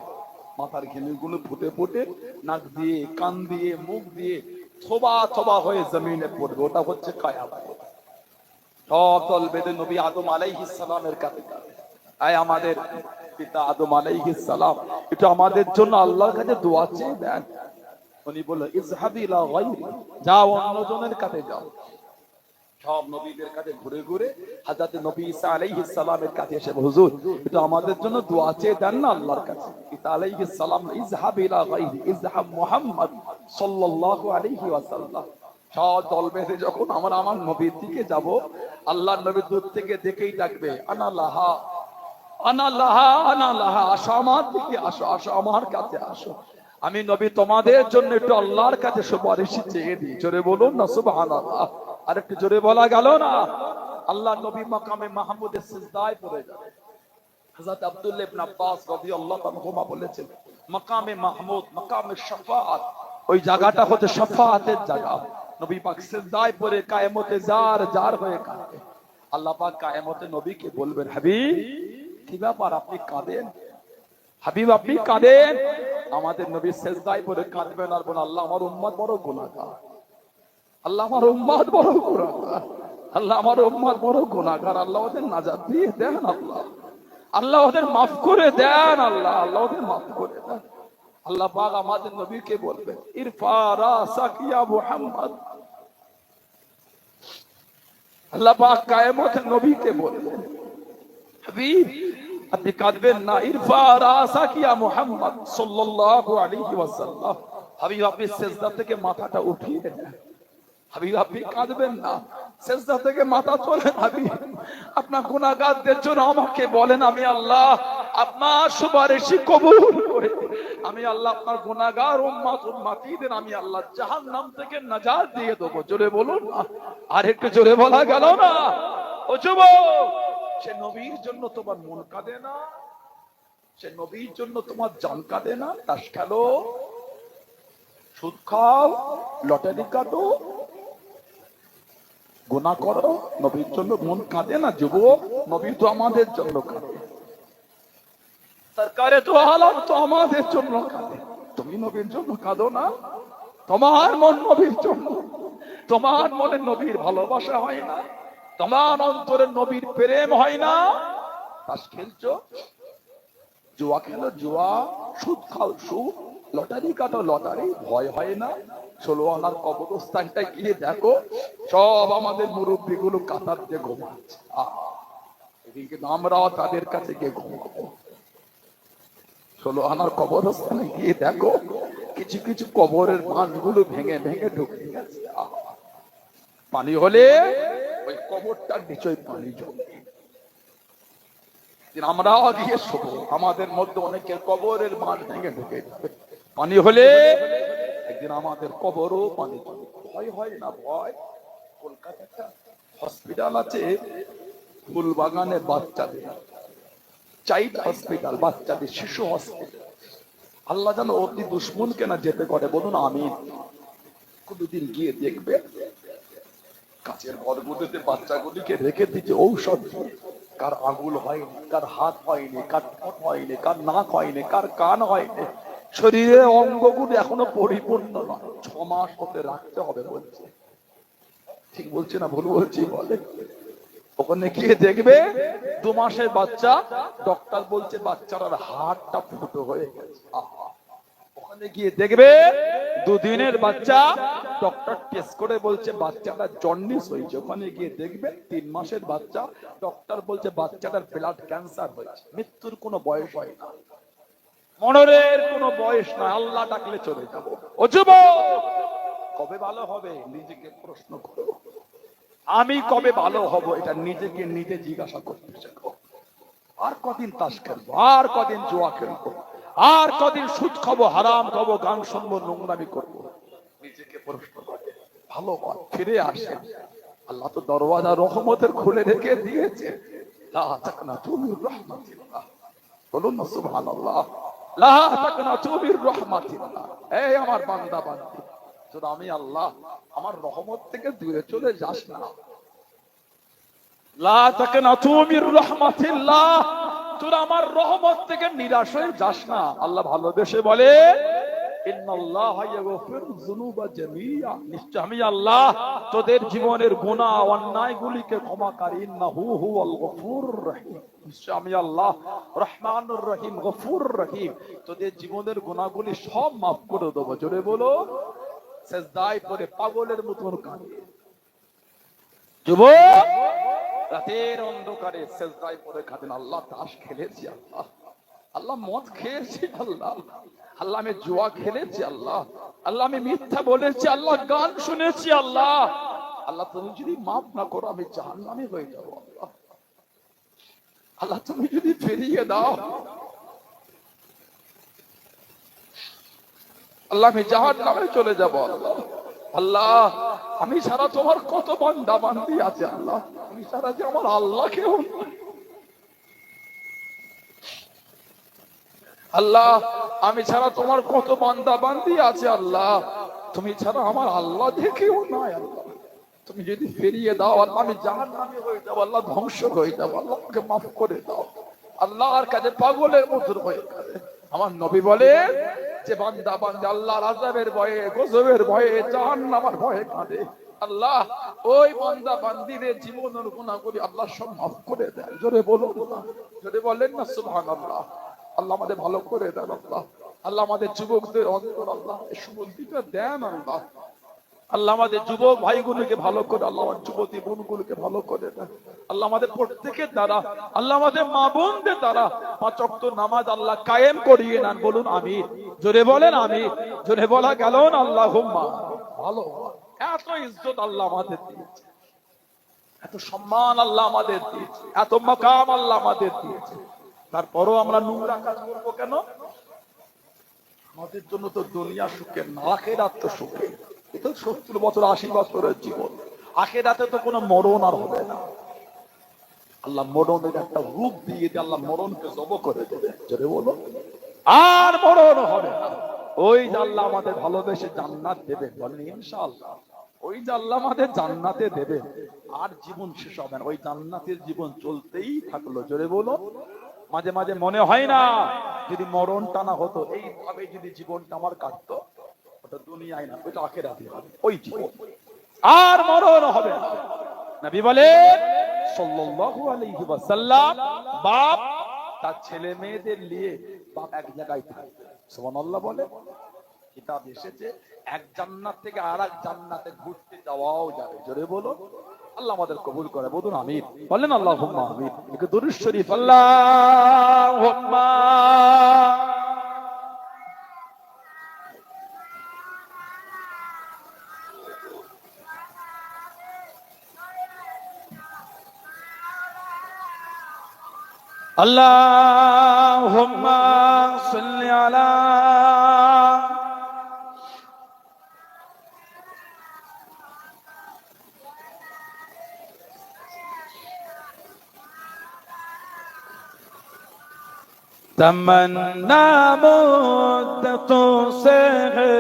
মাথার ঘিলুগুলো ফুটে ফুটে নাক দিয়ে, কান দিয়ে, মুখ দিয়ে থোবা থোবা হয়ে জমিনে পড়বে। ওটা হচ্ছে কিয়ামত। সব দল বেঁধে নবী আদম আলাইহিস সালামের কাছে যাবে। আয় আমাদের পিতা আদম আলাইহিস সালাম, এটা আমাদের জন্য আল্লাহর কাছে দোয়া চেয়ে দেন। উনি বললেন ইযহাবি ইলা গায়রি, যাও অন্যজনের কাছে যাও। সব নবীদের কাছে ঘুরে ঘুরে হযরত নবী ঈসা আলাইহিস সালামের কাছে এসে, হুজুর এটা আমাদের জন্য দোয়া চেয়ে দেন না আল্লাহর কাছে। ঈসা আলাইহিস সালাম, ইযহাব ইলা গায়রি, ইযহাব মুহাম্মদ সাল্লাল্লাহু আলাইহি ওয়াসাল্লাম। সব দল বেঁধে যখন আমার নবীর দিকে যাব, আল্লাহর নবী দূর থেকে দেখেই ডাকবে, আনা লাহা আনা লাহা আনা লাহা, আসো আমার দিকে আসো, আসো আমার কাছে আসো। আমি নবী তোমাদের জন্য একটু আল্লাহর কাছে সুপারিশ চেয়ে দিই। জোরে বলুন না সুবহানাল্লাহ। আর একটু জোরে বলা গেল না? আল্লাহ নবী মাকামে মাহমুদের সিজদায় পড়ে যাবে। হযরত আব্দুল্লাহ ইবনে আব্বাস রাদিয়াল্লাহু আনহুমা বলেছেন, মাকামে মাহমুদ, মাকামে শাফাআত, ওই জায়গাটা হচ্ছে শাফাআতের জায়গা। নবী পাক সিজদায় পড়ে কিয়ামতে জার জার হয়ে কাঁদবে। আল্লাহ পাক কিয়ামতে নবীকে বলবেন, হাবিব কি ব্যাপার আপনি কাঁদেন? হাবিব আপনি কাঁদেন? আমাদের নবী সিজদায় পড়ে কাঁদবেন আর বলেন, আল্লাহ আমার উম্মত বড় গুনাহগার, আল্লাহ আমার উম্মত বড় গুনাহগার, আল্লাহ আমার উম্মত বড় গুনাহগার, আল্লাহ ওদের নাজাত দিয়ে দেন, আল্লাহ আল্লাহ ওদের মাফ করে দেন, আল্লাহ আল্লাহ ওদের মাফ করে দেন। আল্লাহ পাক আমাদের নবীকে বলবেন, ইরফা রাসাক ইয়া মুহাম্মদ। আল্লাহ পাক কিয়ামতে নবীকে বলবেন, হাবিব আপনি কাঁদবেন না, ইরফা রাসাক ইয়া মুহাম্মদ সাল্লাল্লাহু আলাইহি ওয়াসাল্লাম। হাবিব আপনি সিজদা থেকে মাথাটা উঠিয়ে দেন। হাবিব আপনি কাঁদবেন না, সিজদা থেকে মাথা তোলেন। হাবিব আপনার গুনাহগারদের জন্য আমাকে বলেন, আমি আল্লাহ আপনার সুপারিশ কবুল করে, আমি আল্লাহ আপনার গুনাহগার উম্মতিদের আমি আল্লাহ জাহান্নাম থেকে নাজাত দিয়ে দেবো। জোরে বলুন না, আর একটু জোরে বলা গেল না? ও যুবক, সে নবীর জন্য তোমার মন কাঁদে না? সে নবীর জন্য তোমার জান কাঁদে না? তাস খেলো, সুদ খাও, লটারি কাটো, গুনাহ করো, নবীর জন্য মন কাঁদে না? যুবক, নবী তো আমাদের জন্য কাঁদে, সরকারে তো আলম তো আমাদের জন্য কাঁদে। তুমি নবীর জন্য কাঁদো না? তোমার মন নবীর জন্য, তোমার মনে নবীর ভালোবাসা হয় না? তোমার অন্তরে নবীর প্রেম হয় না? তাস খেলছো, জুয়া খেলো জুয়া, সুদ খাও সুদ, লটারি কাটো লটারি, ভয় হয় না? 16 আনার কবরস্থানটা গিয়ে দেখো, সব আমাদের মুরব্বী গুলো কাতার দিয়ে ঘুমাচ্ছে। এদিকে আমরাও তাদের কাছে গিয়ে ঘুমাবো। 16 আনার কবরস্থানে গিয়ে দেখো, কিছু কিছু কবরের বাঁধগুলো ভেঙে ভেঙে ঢুকে গেছে। পানি হলে ওই কবরটার নিচে পানি জমে। আমরাও গিয়ে শোবো, আমাদের মধ্যে অনেকের কবরের বাঁধ ভেঙে ঢুকে যাবে। পানি হলে একদিন আমাদের কবরও পানি জমে। ভয় হয় না? ভয়। কলকাতায় একটা হসপিটাল আছে, ফুলবাগানে বাচ্চাদের, চাইল্ড হসপিটাল, বাচ্চাদের শিশু হসপিটাল। আল্লাহ যেন অতি দুশ্মনকে না যেতে করে, বলুন আমিন। কোনদিন গিয়ে দেখবে কাচের ঘরগুলোতে বাচ্চাগুলিকে রেখে দিচ্ছে ঔষধ দিয়ে। কার আঙুল হয়নি, কার হাত হয়নি, কার ঠোঁট হয়নি, কার নাক হয়নি, কার কান হয়নি, শরীরের অঙ্গগুলো এখনো পরিপূর্ণ নয়, 6 মাস হতে রাখতে হবে বলছে। ঠিক বলছি না ভুল বলছি? বলে ওখানে গিয়ে দেখবে 2 মাসের বাচ্চা, ডক্টর বলছে বাচ্চাটার হাড়টা ফুটো হয়ে গেছে। ওখানে গিয়ে দেখবে 2 দিনের বাচ্চা, ডক্টর টেস্ট করে বলছে বাচ্চাটা জন্ডিস হয়েছে। ওখানে গিয়ে দেখবে 3 মাসের বাচ্চা, ডক্টর বলছে বাচ্চাটার ব্লাড ক্যান্সার হয়েছে। মৃত্যুর কোনো বয়স হয় না, মরণের কোনো বয়স না। আল্লাহ ডাকলে চলে যাবো। ও যুবক, কবে ভালো হবে নিজেকে প্রশ্ন করো। আমি কবে ভালো হব এটা নিজেকে নিজে জিজ্ঞাসা করতে শেখো। আর কদিন তাস খেলবো, আর কদিন জুয়া খেলবো, আর কদিন সুদ খাবো, হারাম খাবো, গান শুনবো, নোংরামি করবো। নিজেকে প্রশ্ন করে ভালো ফিরে আসেন। আল্লাহ তো দরওয়াজা রহমতের খুলে রেখে দিয়েছে। লা তাকনাতু মির রাহমাতিল্লাহ, বলুন না সুবহানাল্লাহ। লা তাকনাতু মির রাহমাতিল্লাহ। এই আমার বান্দা বান্দি, যদি আমি আল্লাহ আমার রহমত থেকে দূরে চলে যাস না। লা তাকনাতু মির রাহমাতিল্লাহ, তোরা আমার রহমত থেকে নিরাশ হয়ে যাস না। আল্লাহ ভালোবেসে বলে ইন্নাল্লাহা ইয়াগফিরু যুনুবা জামিআ, নিশ্চয় আমি আল্লাহ তোদের জীবনের গুনাহ অন্যায়গুলিকে ক্ষমাকারী। ইন্নাহু হুয়াল গফুরুর রহিম, নিশ্চয় আমি আল্লাহ রহমানুর রহিম, গফুর রহিম, তোদের জীবনের গুনাহগুলি সব মাফ করে দেব। জোরে বলো। সেজদায় পড়ে পাগলের মতন কাঁদে যুবক, রাতের অন্ধকারে সেজদায় পড়ে কাঁদেন, আল্লাহ তাস খেলেছি, আল্লাহ আল্লাহ মদ খেয়েছি, আল্লাহ আল্লাহ আমি জুয়া খেলেছি, আল্লাহ আল্লাহ আমি মিথ্যা বলেছি, আল্লাহ গান শুনেছি, আল্লাহ আল্লাহ তুমি যদি মাফ না করো আমি জাহান্নামী হয়ে যাবো। আল্লাহ আল্লাহ তুমি যদি ফিরিয়ে দাও, আল্লাহ আমি জাহান্নামে চলে যাবো। আল্লাহ আল্লাহ আমি ছাড়া তোমার কত বান্দা বান্দি আছে, আল্লাহ আমি ছাড়া যে আমার আল্লাহ কেউ নাই। আল্লাহ আমি ছাড়া তোমার কত বান্দা বান্দি আছে, আল্লাহ তুমি ছাড়া আমার আল্লাহ যে কেউ নাই। আল্লাহ তুমি যদি ফিরিয়ে দাও, আল্লাহ আমি জাহান্নামী হয়ে যাবো, আল্লাহ ধ্বংস হয়ে যাবো, আল্লাহ আমাকে মাফ করে দাও। আল্লাহর কাছে পাগলের মতো হয়ে যাবে। আমার নবী বলে যে বান্দা বান্দা আল্লাহর আযাবের ভয়ে, গজবের ভয়ে, জাহান্নামের ভয়ে কাঁদে, আল্লাহ ওই বান্দা বান্দিদের জীবনের গুনাহগুলি আল্লাহ সব মাফ করে দেয়। জোরে বলুন না, জোরে বলেন না সুবহানাল্লাহ। আল্লাহ আমাদের ভালো করে দেন। আল্লাহ আল্লাহ আমাদের যুবকদের অন্তর আল্লাহ এই সুবুদ্ধিটা দেন। আল্লাহ আল্লাহ আমাদের যুবক ভাইগুলোকে ভালো করে, আল্লাহ আমার যুবতী বোনগুলোকে ভালো করে দেন। আল্লাহ আমাদের প্রত্যেকের দ্বারা, আল্লাহ আমাদের মা বোনদের দ্বারা 5 ওয়াক্ত নামাজ আল্লাহ কায়েম করিয়ে নেন। বলুন আমিন, জোরে বলেন আমিন। জোরে বলা গেল না আল্লাহুম্মা। ভালো এত ইজ্জত আল্লাহ আমাদের দিয়েছে, এত সম্মান আল্লাহ আমাদের দিয়েছে, এত মাকাম আল্লাহ আমাদের দিয়েছে, তারপরও আমরা নোংরা কাজ করবো কেন? আমাদের জন্য তো দুনিয়া সুখের না, আখিরাত তো সুখের। এটা 70 বছর 80 বছরের জীবন, আখিরাতে তো কোনো মরণ আর হবে না। আল্লাহ মরণের একটা রূপ দিয়ে দিয়ে আল্লাহ মরণকে জব করে দেবে। জোরে বলো, আর মরণ হবে না। ওই যে আল্লাহ আমাদের ভালোবেসে জান্নাত দেবে, বলেন ইনশাআল্লাহ। ওই যে আল্লাহ আমাদের জান্নাতে দেবে, আর জীবন শেষ হবে না, ওই জান্নাতের জীবন চলতেই থাকলো। জোরে বলো। মাঝে মাঝে মনে হয় না যদি মরণটা না হতো, এইভাবে যদি জীবনটা আমার কাটতো, ওটা দুনিয়ায় না, ওইটা আখিরাতে হবে। ওই জীবন আর মরণ হবে না। নবী বলেন সাল্লাল্লাহু আলাইহি ওয়াসাল্লাম, বাপ তার ছেলে মেয়েদের নিয়ে বাপ এক জায়গায় থাকে। সুবহানাল্লাহ বলে। কিতাব এসেছে এক জান্নাত থেকে আরেক জান্নাতে ঘুরতে যাওয়াও যাবে। জোরে বলো। আল্লাহ আমাদের কবুল করে, বলুন আমিন। বলেন আল্লাহুম্মা আমিন। একটু দুরূদ শরীফ আল্লাহুম্মা। আল্লাহুম্মা সাল্লি আলা तमन्ना मुद्दतों से है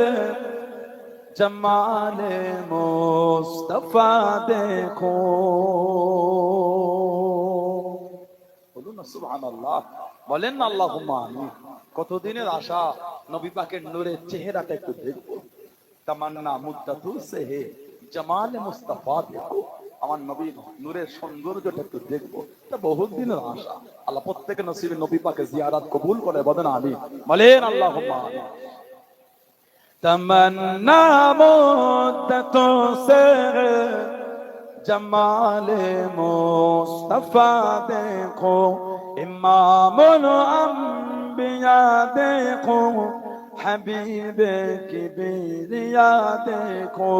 जमाले मुस्तफा देखो। বলুন না সুবহানাল্লাহ, বলেন না আল্লাহুম্মা আমিন। কতদিনের আশা নবী পাকের নূরের চেহারাটা একটু দেখবো। তামান্না মুদ্দাতু সে হে জামালে মুস্তাফা দেখো, আমার নবীর নূরের সৌন্দর্যটা একটু দেখবো। এটা বহুত দিনের আশা। আল্লাহ প্রত্যেকের নসিবে নবী পাকের জিয়ারত কবুল করে, বলেন আমিন। বলেন আল্লাহুম্মা আমিন। তামান্না মুদ্দাতু সে जमाले मुस्तफा देखो, इमामुल अंबिया देखो, हबीबे किबरिया देखो,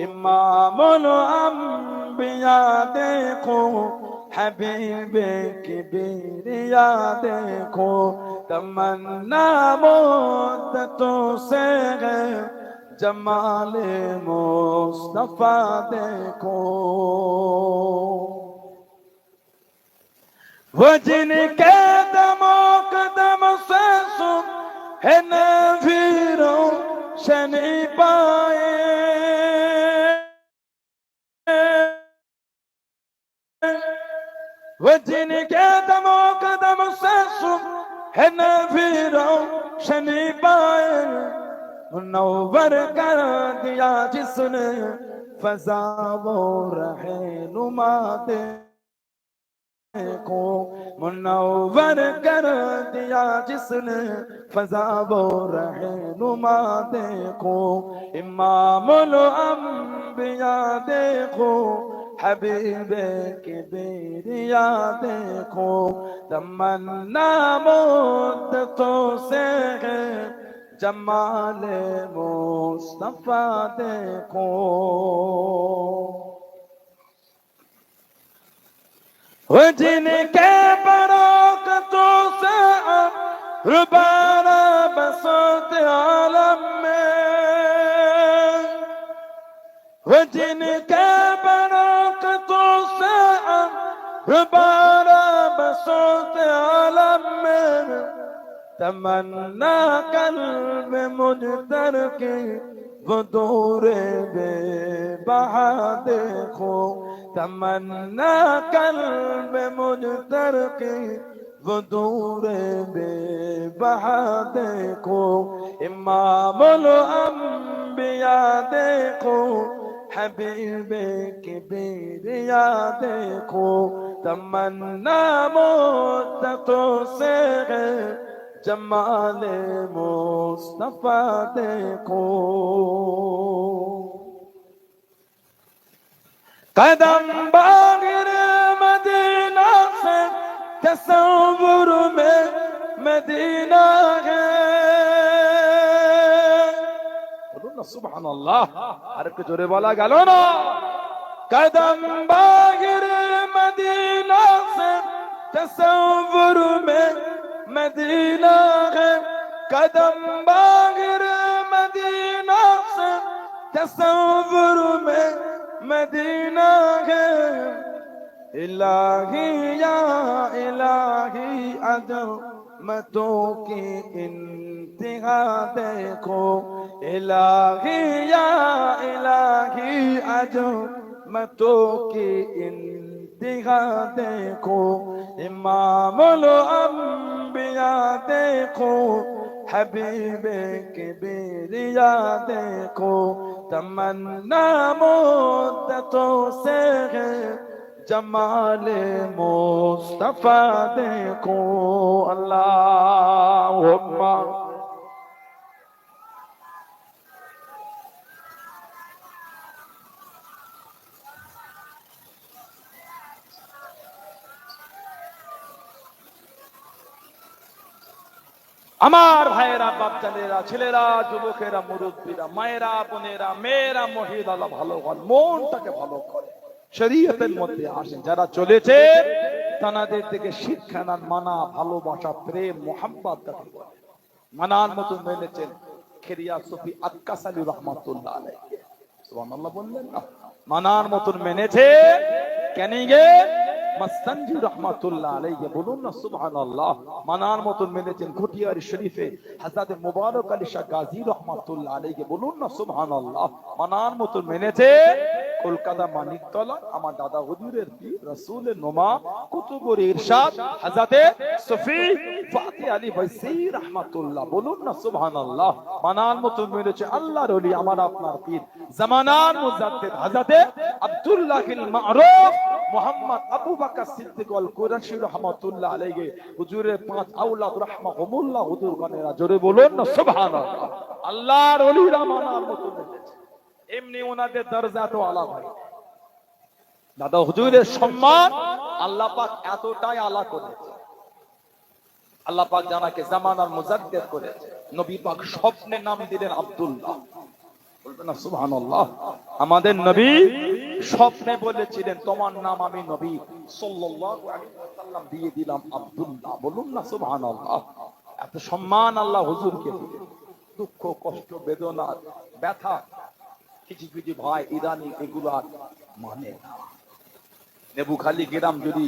इमामुल अंबिया देखो, हबीबे किबरिया देखो, तमन्ना मुद्दतों से है, जमाले मुस्तफा देखो। वो जिनके दमो कदम से सुन है नबीरों शनि पाए, वो जिनके दमो कदम से सुन है नबीरों शनि पाए, मुनव्वर कर दिया जिसने फज़ा वो रहनुमा देखो, मुनव्वर कर दिया जिसने फज़ा वो रहनुमा देखो। इमामुल अंबिया देखो, हबीबे किबरिया देखो, तमन्ना मुद्दतों से है, जमाले मुस्तफा देखो। वो जिनके बरकतों से रुबारा बसत आलम में, वो जिनके बरकतों से रुबारा बसत आलम में, तमन्ना कल्ब मुजतर की वो दूरे बेबहा देखो, तमन्ना कल्ब मुजतर की वो दूरे बेबहा देखो। इमामुल अंबिया देखो, हबीबे किबरिया देखो, तमन्ना मुद्दतों से है, जमाले मुस्तफा देखो। कदम बागिर मदीना से तसव्वुर में मदीना है, बोलो ना सुभान अल्लाह, अरे कुछ जोरे वाला गालो ना। कदम बागिर मदीना से तसव्वुर में मदीना है, कदम बागिर मदीना से तसव्वुर में मदीना है। इलाही या इलाही अज़मतों की इंतहा देखो, इलाही या इलाही अज़मतों की इंतहा देखो। इमामुल अंबिया देखो, हबीबे किबरिया देखो, तमन्ना मुद्दतों से है, जमाले मुस्तफा देखो। अल्लाहुम्मा আমার ভাইয়েরা, বাপজানেরা, ছেলেরা, যুবকেরা, মুরব্বীরা, মায়েরা, বোনেরা, মেয়েরা, মহিলারা ভালো হন, মনটাকে ভালো করে শরীয়তের মধ্যে আসেন। যারা চলেছে তাদের থেকে শিক্ষা নেন, মানা, ভালোবাসা, প্রেম, মোহাম্মত কাকে বলে। মানার মতো মেনেছেন খেরিয়া সুফি আক্কাস আলী রহমাতুল্লাহ আলাইহি, সুবহানাল্লাহ বললেন না? মানার মতো মেনেছে কেনিগে মাস্তানজি রহমাতুল্লাহ আলাইহি, বলুন না সুবহানাল্লাহ। মানার মতো মেনেছেন ঘটিয়ারি শরীফে হযরত মুবারক আলী শাহ গাজী রহমাতুল্লাহ আলাইহি, বলুন না সুবহানাল্লাহ। মানার মতো মেনেছে কলকাতা মানিকতলা আমার দাদা হুজুরের পীর রাসূলের নোমা কুতুবুর ইরশাদ হযরত সুফি ফাতি আলী বাইসি রহমাতুল্লাহ, বলুন না সুবহানাল্লাহ। মানার মতো মেনেছে আল্লাহর ওলি আমার আপনার পীর জামানার মুজাদ্দিদ হযরত আব্দুল্লাহিল মারুফ মুহাম্মদ আবু বকর সিদ্দিক আল কুরাশি রহমাতুল্লাহ আলাইহি, হুজুরের পাঁচ আওলাদ রাহমাহুমুল্লাহ, হুজুর গণেরা জোরে বলুন না সুবহানাল্লাহ। আল্লাহর ওলিরা মানার মতো মেনেছে, এমনি ওনাদের দরজা তো আলাদা হয়। দাদা হুজুরের সম্মান আল্লাহ পাক এতটাই আলা করেছে, আল্লাহ পাক জানাকে জামানার মুজাদ্দিদ করেছে। নবী পাক স্বপ্নে নাম দিলেন আব্দুল্লাহ, বলবেন না সুবহানাল্লাহ। আমাদের নবী স্বপ্নে বলেছিলেন তোমার নাম আমি নবী সাল্লাল্লাহু আলাইহি ওয়াসাল্লাম দিয়ে দিলাম আব্দুল্লাহ। বলুন না সুবহানাল্লাহ। এত সম্মান আল্লাহ হুজুরকে দিলেন। দুঃখ কষ্ট বেদনা ব্যথা কিছু কিছু ভাই ইদানি এগুলো আর মানে না। নেবুখালী গ্রাম যদি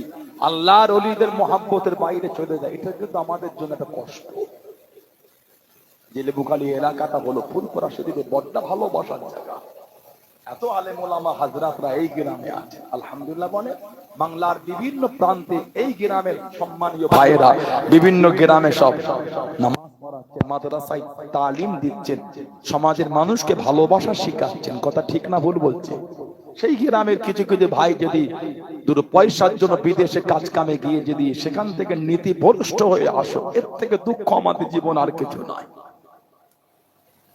আল্লাহর ওলিদের মহাব্বতের বাইরে চলে যায়, এটা কিন্তু আমাদের জন্য একটা কষ্ট। যে নেবুখালী এলাকাটা হলো ফুরফুরা শরীফে বড্ড ভালোবাসার জায়গা। এত আলেম ওলামা হাজরাতরা এই গ্রামে আছে আলহামদুলিল্লাহ। বলে বাংলার বিভিন্ন প্রান্তে এই গ্রামের সম্মানীয় ভাইয়েরা বিভিন্ন গ্রামে সব নামাজ পড়াচ্ছেন, মাদ্রাসায় তালিম দিচ্ছেন, সমাজের মানুষকে ভালোবাসা শিখাচ্ছেন। কথা ঠিক না ভুল বলছে? সেই গ্রামের কিছু কিছু ভাই যদি দুটো পয়সার জন্য বিদেশে কাজ কামে গিয়ে যদি সেখান থেকে নীতি ভ্রষ্ট হয়ে আসো, এর থেকে দুঃখ আমাদের জীবন আর কিছু নয়।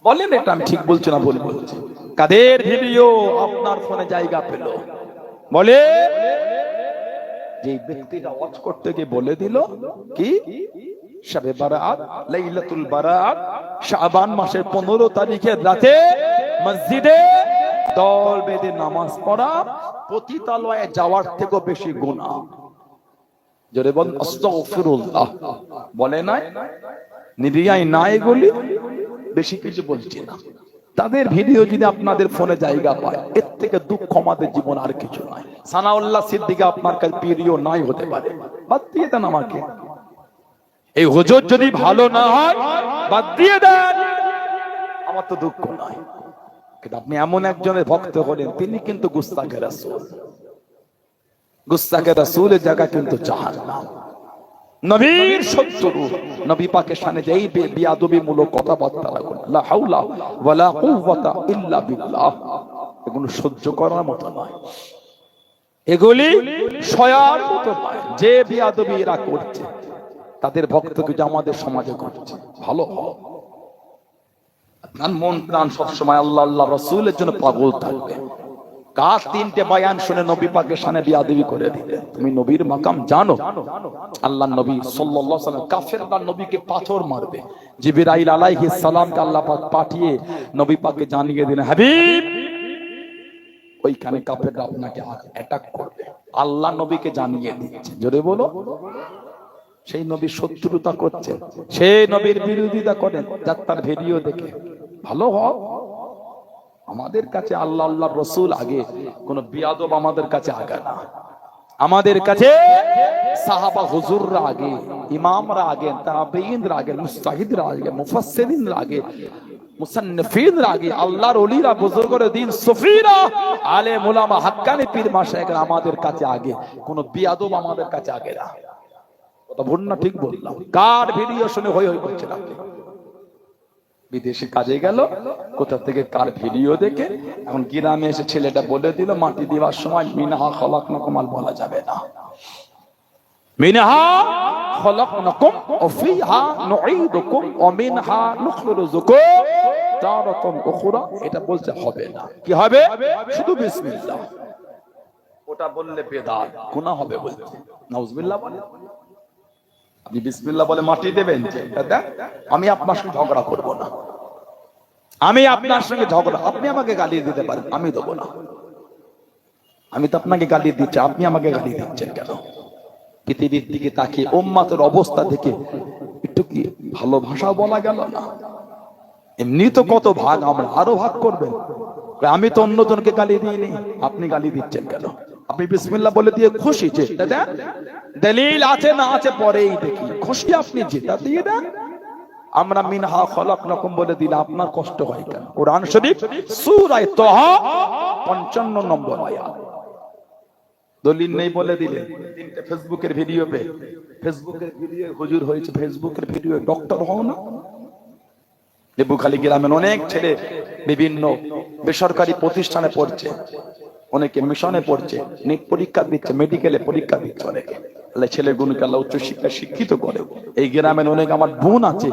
বলেন এটা আমি ঠিক বলছি না ভুল বলছি? কাদের ভিডিও আপনার ফোনে জায়গা পেল? বলে যে ব্যক্তিটা ওয়াজ করতে গিয়ে বলে দিল কি শবে বারাত, লাইলাতুল বারাত, শাবান মাসের 15 তারিখের রাতে মসজিদে দল বেঁধে নামাজ পড়া পতিতালয়ে যাওয়ার থেকে বেশি গুনাহ। জোরে বল আস্তাগফিরুল্লাহ। বলে নাই নিরিয়াই না এগুলি, বেশি কিছু বলছি না। তাদের ভিডিও যদি আপনাদের ফোনে জায়গা পায়, এর থেকে দুঃখ আমাদের জীবন আর কিছু নাই। সানাউল্লাহ সিদ্দিকী আপনার কাছে প্রিয় নাই হতে পারে, বাদ দিয়ে দেন আমাকে। এই হুজুর যদি ভালো না হয় বাদ দিয়ে দেন, আমার তো দুঃখ নাই। কিন্তু আপনি এমন একজনের ভক্ত হলেন, তিনি কিন্তু গুস্তাখে রাসূল। গুস্তাখে রাসূলের জায়গা কিন্তু জাহান্নাম। নবীর শত্রু, নবী পাকের সামনে যেই বিয়াদবি মূলক কথাবার্তা রাখুন, লা হাওলা ওয়ালা কুওয়াতা ইল্লা বিল্লাহ, এগুলো সহ্য করার মতো নয়, এগুলি সয়ার মতো নয়। যে বিয়াদবি এরা করছে, তাদের ভক্ত কিন্তু আমাদের সমাজে করছে। ভালো হও, আপনার মন প্রাণ সবসময় আল্লাহ আল্লাহ রাসূলের জন্য পাগল থাকবে। কার 3টে বয়ান শুনে নবী পাকের সামনে বিয়াদবি করে দিলে? তুমি নবীর মাকাম জানো? আল্লাহ নবী সাল্লাল্লাহু আলাইহি ওয়াসাল্লাম কাফেররা নবীকে পাথর মারবে, জিবরাইল আলাইহিস সালামকে আল্লাহ পাক পাঠিয়ে নবী পাককে জানিয়ে দিলেন, হাবিব ওইখানে কাফেররা আপনাকে অ্যাটাক করবে। আল্লাহ নবীকে জানিয়ে দিয়েছে। জোরে বলো। সেই নবীর শত্রুতা করছে, সেই নবীর বিরোধিতা করেন, যার তার ভিডিও দেখে ভালো হও। আমাদের কাছে আল্লাহ আল্লাহ রসুল আগে, কোন বিয়াদব আমাদের কাছে আগে না। আমাদের কাছে সাহাবা হুজুররা আগে, ইমামরা আগে, তাবেঈনরা আগে, মুজতাহিদরা আগে, মুফাসসিরিনরা আগে, মুসান্নিফিনরা আগে, আল্লাহর ওলিরা, বুজুর্গরা দিন, সুফিরা, আলেম উলামা, হাক্কানি পীর মাশায়েখরা আমাদের কাছে আগে। কোন বিয়াদব আমাদের কাছে আগে না। কথা ভুল না ঠিক বললাম? কার ভিডিও শুনে হই হই করছেন আপনি? বিদেশে কাজে গেল, কোথা থেকে কার ভিডিও দেখে এখন গ্রামে এসে ছেলেটা বলে দিল মাটি দেওয়ার সময় মিনহা খলাকনাকুম, আর বলা যাবে না। মিনহা খলাকনাকুম ওয়া ফিহা নুঈদুকুম ওয়া মিনহা নুখরিজুকুম তারাতান উখরা, এটা বলতে হবে না। কি হবে? শুধু বিসমিল্লাহ। ওটা বললে বেদাত, গুনাহ হবে বলতে। নাউজুবিল্লাহ বলে। আপনি বিসমিল্লাহ বলে মাটি দেবেন, দাদা আমি আপনার সঙ্গে ঝগড়া করব না, আমি আপনার সঙ্গে ঝগড়া, আপনি আমাকে গালি দিতে পারেন, আমি দেবো না। আমি তো আপনাকে গালি দিচ্ছি, আপনি আমাকে গালি দিচ্ছেন কেন? পৃথিবীর দিকে তাকিয়ে উম্মতের অবস্থা দেখে একটু কি ভালোবাসা বলা গেল না? এমনি তো কত ভাগ, আমরা আরো ভাগ করবেন। আমি তো অন্যজনকে গালি দিইনি, আপনি গালি দিচ্ছেন কেন? আপনি বিসমিল্লাহ বলে দিয়ে খুশি, যে দাদা দলিল আছে না আছে পরেই দেখি, খুশি আপনি যেটা দিয়ে দেন। আমরা মিনহা খলাকনাকুম বলে দিলে আপনার কষ্ট হয় কেন? কোরআন শরীফ সূরা তাহা 55 নম্বর আয়াত। দলিল নেই বলে দিলে। তিনটে ফেসবুকের ভিডিও পে, ফেসবুকের ভিডিও হুজুর হয়েছে, ফেসবুকের ভিডিও ডক্টর হও না? নেবুখালী গ্রামের অনেক ছেলে বিভিন্ন বেসরকারি প্রতিষ্ঠানে পড়ছে, অনেকে মিশনে পড়ছে, নেট পরীক্ষা দিচ্ছে, মেডিকেলে পরীক্ষা দিচ্ছে অনেকে। আল্লাহ ছেলেগুলোকে আল্লাহ উচ্চ শিক্ষা শিক্ষিত করে। এই গ্রামের অনেক আমার বোন আছে,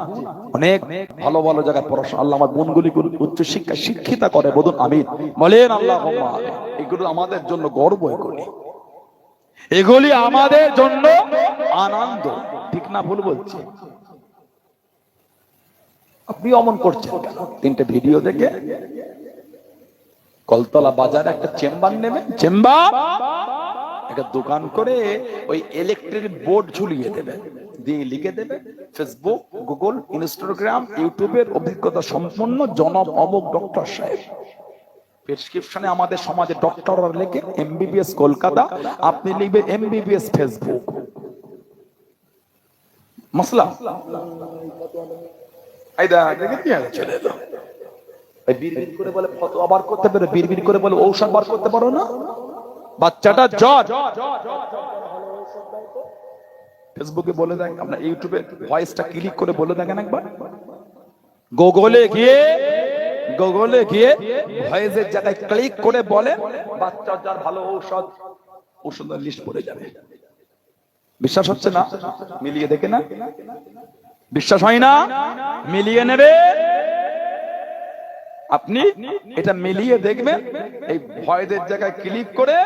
অনেক ভালো ভালো জায়গায় পড়াশোনা, আল্লাহ আমার বোনগুলি উচ্চ শিক্ষা শিক্ষিতা করে। বলুন আমিন, বলেন আল্লাহুম্মা আমিন। এগুলো আমাদের জন্য গর্ব, এগুলি আমাদের জন্য আনন্দ। ঠিক না ভুল বলছি? আপনি অমন করছেন কেন? তিনটে ভিডিও দেখে কলতলা বাজারে একটা চেম্বার নেবেন, চেম্বার একটা দোকান করে ওই ইলেকট্রিক বোর্ড ঝুলিয়ে দেবেন, দিয়ে লিখে দেবে ফেসবুক, গুগল, ইনস্টাগ্রাম, ইউটিউবের অভিজ্ঞতা সম্পন্ন জনাব অমুক ডক্টর সাহেব। প্রেসক্রিপশনে আমাদের সমাজে ডক্টররা লেখে এমবিবিএস কলকাতা, আপনি লিখবেন এমবিবিএস ফেসবুক। মাসলা আইদা দেখে কি আছে চলে এলো। এই বিড়বিড় করে বলে ফতোয়া বার করতে পারো, বিড়বিড় করে বলে ঔষধ বার করতে পারো না। বাচ্চাটা জ্বর, ফেসবুকে বলে দেন, আপনার ইউটিউবে ভয়েসটা ক্লিক করে বলে দেখেন একবার, গুগলে গিয়ে ভয়েসের জায়গায় ক্লিক করে বলে বাচ্চার যার ভালো ঔষধ, ঔষধের লিস্ট পড়ে যাবে। বিশ্বাস হচ্ছে না? মিলিয়ে দেখে না, বিশ্বাস হয় না? মিলিয়ে নেবে আপনি, এটা মিলিয়ে দেখবেন। এই ভয়েসের জায়গায় ক্লিক করে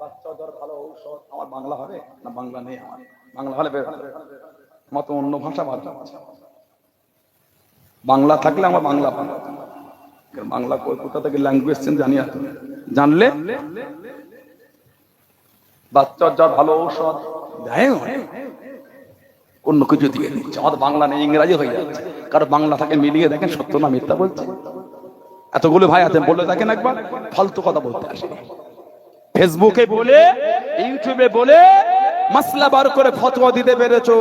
বাচ্চার যার ভালো ঔষধ, আমার বাংলা হবে না? বাংলা নেই আমার, বাংলা হলে আমার তো অন্য ভাষা ভাষা বাংলা থাকলে আমার বাংলা বাংলা কোথা থেকে ল্যাঙ্গুয়েজ চেঞ্জ জানি না, জানলে বাচ্চার যার ভালো ঔষধ অন্য কিছু দিয়ে দিচ্ছে, আমাদের বাংলা নেই, ইংরাজি হয়ে যাচ্ছে। কারণ বাংলা থাকে, মিলিয়ে দেখেন সত্য না মিথ্যা বলছে। এতগুলো ভাই আছেন, বলে দেখেন একবার, ফালতু কথা বলতে আসে। ফেসবুকে বলে, ইউটিউবে বলে মাসলা বার করে ফতোয়া দিতে পেরেছো,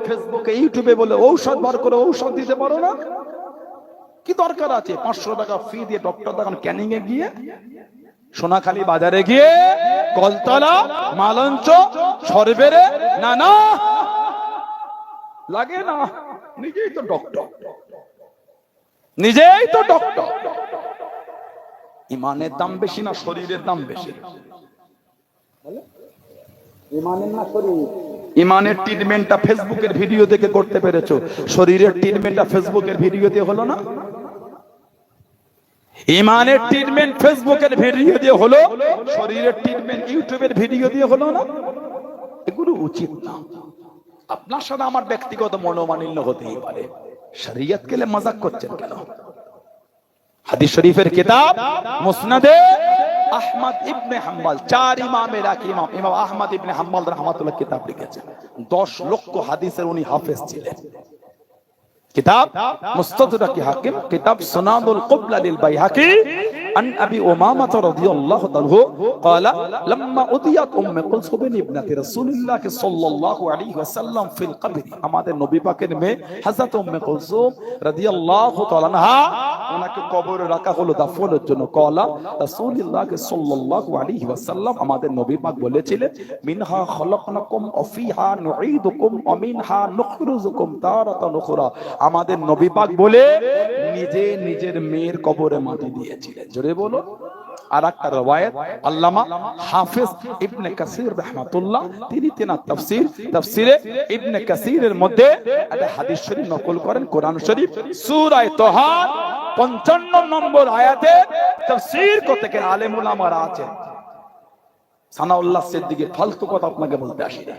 ফেসবুকে ইউটিউবে বলে ঔষধ বার করে ঔষধ দিতে পারো না? কি দরকার আছে 500 টাকা ফি দিয়ে ডক্টর দেখান ক্যানিং এ গিয়ে, সোনাখালী বাজারে গিয়ে, কলতলা, মালঞ্চ, সরবেরে? না না, লাগে না, নিজেই তো ডক্টর, নিজেই তো ডক্টর। ইমানের দাম বেশি না শরীরের দাম বেশি? ইমানের না শরীর? ইমানের ট্রিটমেন্টটা ফেসবুকের ভিডিও দেখে করতে পেরেছো, শরীরের ট্রিটমেন্টটা ফেসবুকের ভিডিও দিয়ে হলো না? ইমানের ট্রিটমেন্ট ফেসবুকের ভিডিও দিয়ে হলো, শরীরের ট্রিটমেন্ট ইউটিউবের ভিডিও দিয়ে হলো না? এগুলো উচিত না। আপনার সাথে আমার ব্যক্তিগত মনোমালিন্য হতেই পারে, শরীয়ত কেলে মজাক করছেন কেন? হাদিস শরীফের কিতাব মুসনাদে আহমদ ইবনে হাম্বল, 4 ইমামের এক ইমাম, ইমাম আহমদ ইবনে হাম্বল রাহমাতুল্লাহ কিতাব লিখেছেন। 10 লক্ষ হাদিসের উনি হাফেজ ছিলেন। কিতাব মুস্তাদরাক হাকিম, কিতাব সুনানুল কুবলা লিল বাইহাকি, আন আবি উমামা রাদিয়াল্লাহু তাআলা قال لما উদিয়াত উম্মে কুলসুম ইবনাতি রাসূলুল্লাহ সাল্লাল্লাহু আলাইহি ওয়াসাল্লাম ফিল কবর, আমাদের নবী পাকের মেয়ে হযরত উম্মে কুলসুম রাদিয়াল্লাহু তাআলা আনহা, ওনাকে কবরে রাখা হলো দাফনের জন্য। কলা রাসূলুল্লাহ সাল্লাল্লাহু আলাইহি ওয়াসাল্লাম, আমাদের নবী পাক বলেছিলেন, মিনহা খলাকনাকুম ওয়া ফিহা নুঈদুকুম ওয়া মিনহা নুখরিজুকুম তারাতান উখরা। আমাদের নবী পাক বলে নিজে নিজের মেয়ের কবরে মাটি দিয়েছিলেন। জোরে বলো। আর একটা রওয়ায়াত আল্লামা হাফেজ ইবনে কাসির রাহমাতুল্লাহ, তিনি তেনার তাফসীরে ইবনে কাসিরের মধ্যে একটা হাদিস শরীফ নকল করেন, কোরআন শরীফ সূরা তাহা 55 নম্বর আয়াতে তাফসীর করতে গিয়ে আলেম উলামারা আছে। সানাউল্লাহ সিদ্দিকী ফালতু কথা আপনাকে বলতে আসি না,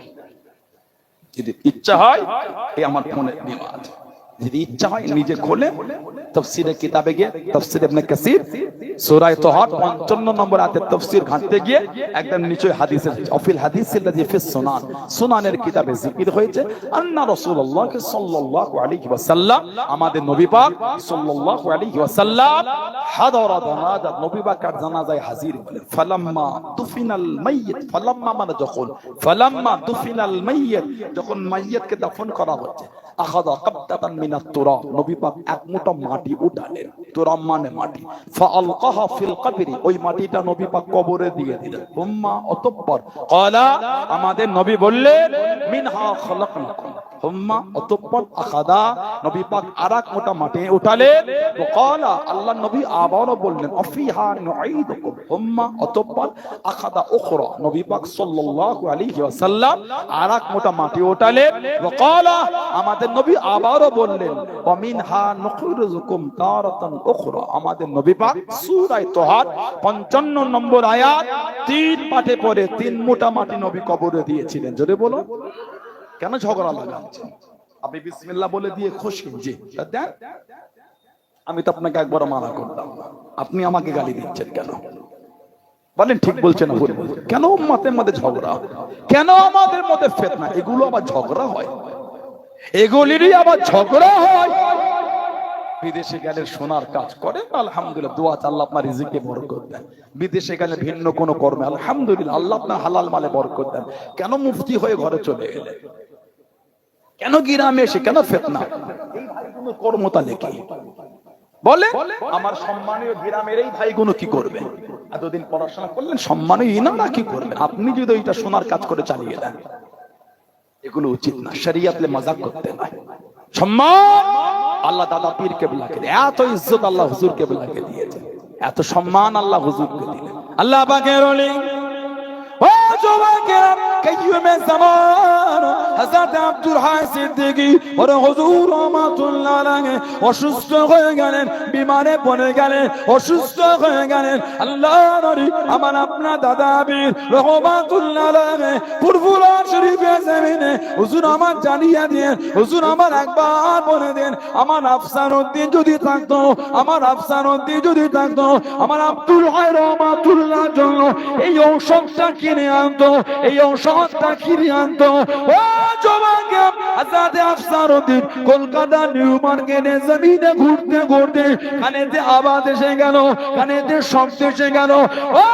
যদি ইচ্ছা হয় এই আমার ফোনে দেওয়া আছে, যদি ইচ্ছা হয় নিজে খোলে তাফসীরের কিতাবে গিয়ে, তাফসীর ইবনে কাসির সূরা তাহা 55 নম্বর আয়াতের তাফসীর ঘাঁটতে গিয়ে একদম নিচে হাদিসের অফিল হাদিসিল্লাযী ফিস সুনান, সুনানের কিতাবে জিকির হয়েছে, আন্না রাসূলুল্লাহ সাল্লাল্লাহু আলাইহি ওয়াসাল্লাম, আমাদের নবী পাক সাল্লাল্লাহু আলাইহি ওয়াসাল্লাম হাদারা জানাজা, নবী পাকের জানাজায় হাজির হলেন। ফালাম্মা দুফিনাল মাইয়িত, ফালাম্মা মানে যখন, ফালাম্মা দুফিনাল মাইয়িত, যখন মাইয়িতকে দাফন করা হচ্ছে, আখাযা কাবতাতান মিনাত তুরাব, নবী পাক এক মুঠো মাটি উঠালেন, তুরাব মানে মাটি, ফাআলকাহা ফিল কবরি, ওই মাটিটা নবী পাক কবরে দিয়ে দিলেন। হুম্মা অতঃপর ক্বালা, আমাদের নবী বললেন, মিনহা খলাকনাকুম, হুম্মা অতঃপর আখাযা, নবী পাক আরেক মুঠো মাটি উঠালেন। ওয়া ক্বালা, আল্লাহর নবী আবারও বললেন, আফিহা নুঈদুকুম, হুম্মা অতঃপর আখাযা উখরা, নবী পাক সাল্লাল্লাহু আলাইহি ওয়াসাল্লাম আরেক মুঠো মাটি উঠালেন। ওয়া ক্বালা, আমাদের নবী আবারও বললেন, ওয়া মিনহা নুখরিজুকুম তারাতান উখরা, আমাদের নবী পাক সূরা তাহা 55 নম্বর আয়াত 3 পাঠে পড়ে 3 মুঠা মাটি নবী কবরে দিয়েছিলেন। জোরে বলো। কেন ঝগড়া লাগাচ্ছেন? আপনি বিসমিল্লাহ বলে দিয়ে খুশি, জি দেন, আমি তো আপনাকে একবার মানা করতাম না, আপনি আমাকে গালি দিচ্ছেন কেন? বলেন ঠিক বলছেন না ভুল বলছেন? কেন উম্মতের মধ্যে ঝগড়া, কেন আমাদের মধ্যে ফিতনা? এগুলো আবার ঝগড়া হয়, এগুলিরই আবার ঝগড়া হয়। বিদেশে গেলে সোনার কাজ করে আলহামদুলিল্লাহ, দোয়া আল্লাহ আপনার রিজিকে বরকত দেন। বিদেশে গেলে ভিন্ন কোন কর্মে আলহামদুলিল্লাহ আল্লাহ আপনার হালাল মালে বরকত দেন। কেন মুফতি হয়ে ঘরে চলে গেলে? কেন গ্রামে এসে কেন ফিতনা? এই ভাইগুলো কর্মতা লেখি বলে আমার সম্মানীয় গ্রামের এই ভাইগুলো কি করবে? এতদিন পড়াশোনা করলেন, সম্মানীয় ইনারা কি করবেন? আপনি যদি ওইটা সোনার কাজ করে চালিয়ে দেন, এগুলো উচিত না। শরিয়াতে মাজাক করতে নাই। সম্মান আল্লাহ দাদা পীর কেবলাকে, এত ইজ্জত আল্লাহ হুজুর কেবলাকে দিয়েছে, এত সম্মান আল্লাহ হুজুরকে দিলেন। আল্লাহ পাকের ওলি ও জওয়াকের কাইয়ুমে জামান হযরত আব্দুল হাই সিদ্দিকী ওর হুজুর রহমাতুল্লাহ আলাইহি অসুস্থ হয়ে গেলেন, বিমারে পড়ে গেলেন, অসুস্থ হয়ে গেলেন। আল্লাহর নবী আমার আপনার দাদা পীর রহমাতুল্লাহ আলাইহি ফুরফুরা শরীফে জমিনে হুজুর আমার জানিয়ে দেন, হুজুর আমার একবার বলে দেন, আমার আফসারউদ্দিন যদি থাকতো, আমার আফসারউদ্দিন যদি থাকতো, আমার আব্দুল হাই রহমাতুল্লাহ জন্য এই ঔষধটা কিনে আনতো, এই ঔষধটা কিনে আনতো। ও জওয়াকে হযরত আফসারউদ্দিন কলকাতা নিউ মার্কেটে জমিনে ঘুরতে ঘুরতে কানেতে আওয়াজ এসে গেল, কানেতে শব্দ এসে গেল। ও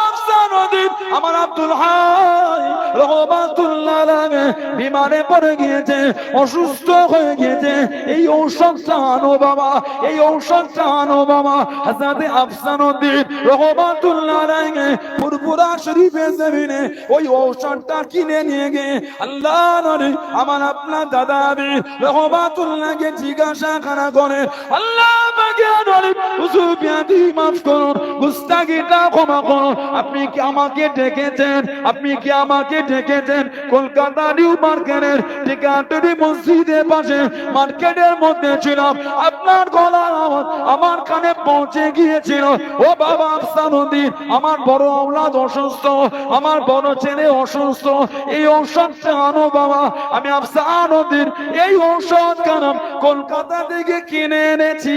আফসারউদ্দিন আমার আব্দুল হাই রহমাতুল্লাহ আলাইহি বিমারে পড়ে গিয়েছে, অসুস্থ হয়ে গিয়েছে, এই ঔষধটা আনো বাবা, এই ঔষধটা আনো বাবা। হযরত আফসারউদ্দিন রহমাতুল্লাহ আলাইহি ফুরফুরা শরীফে জমিনে ওই ঔষধটা কিনে নিয়ে গিয়ে আল্লাহ নবী আমার আপনার দাদা পীর রহমাতুল্লাহকে জিজ্ঞাসা করে, আল্লাহ পাকের নবী হুজুর বিয়াদি মাফ করুন, গুস্তাখিটা ক্ষমা করুন, আপনি কি আমাকে ডেকেছেন? আপনি কি আমাকে ডেকেছেন? কলকাতা নিউ মার্কেটের টিকাটরি মসজিদের পাশে মার্কেটের মধ্যে ছিলাম, আপনার গলার আওয়াজ আমার কানে পৌঁছে গিয়েছিল। ও বাবা আফসারউদ্দিন, আমার বড় আওলাদ অসুস্থ, আমার বড় ছেলে অসুস্থ, এই ঔষধটা আনো বাবা। আমি আফসারউদ্দিন এই ঔষধ কানাম কলকাতা থেকে কিনে এনেছি।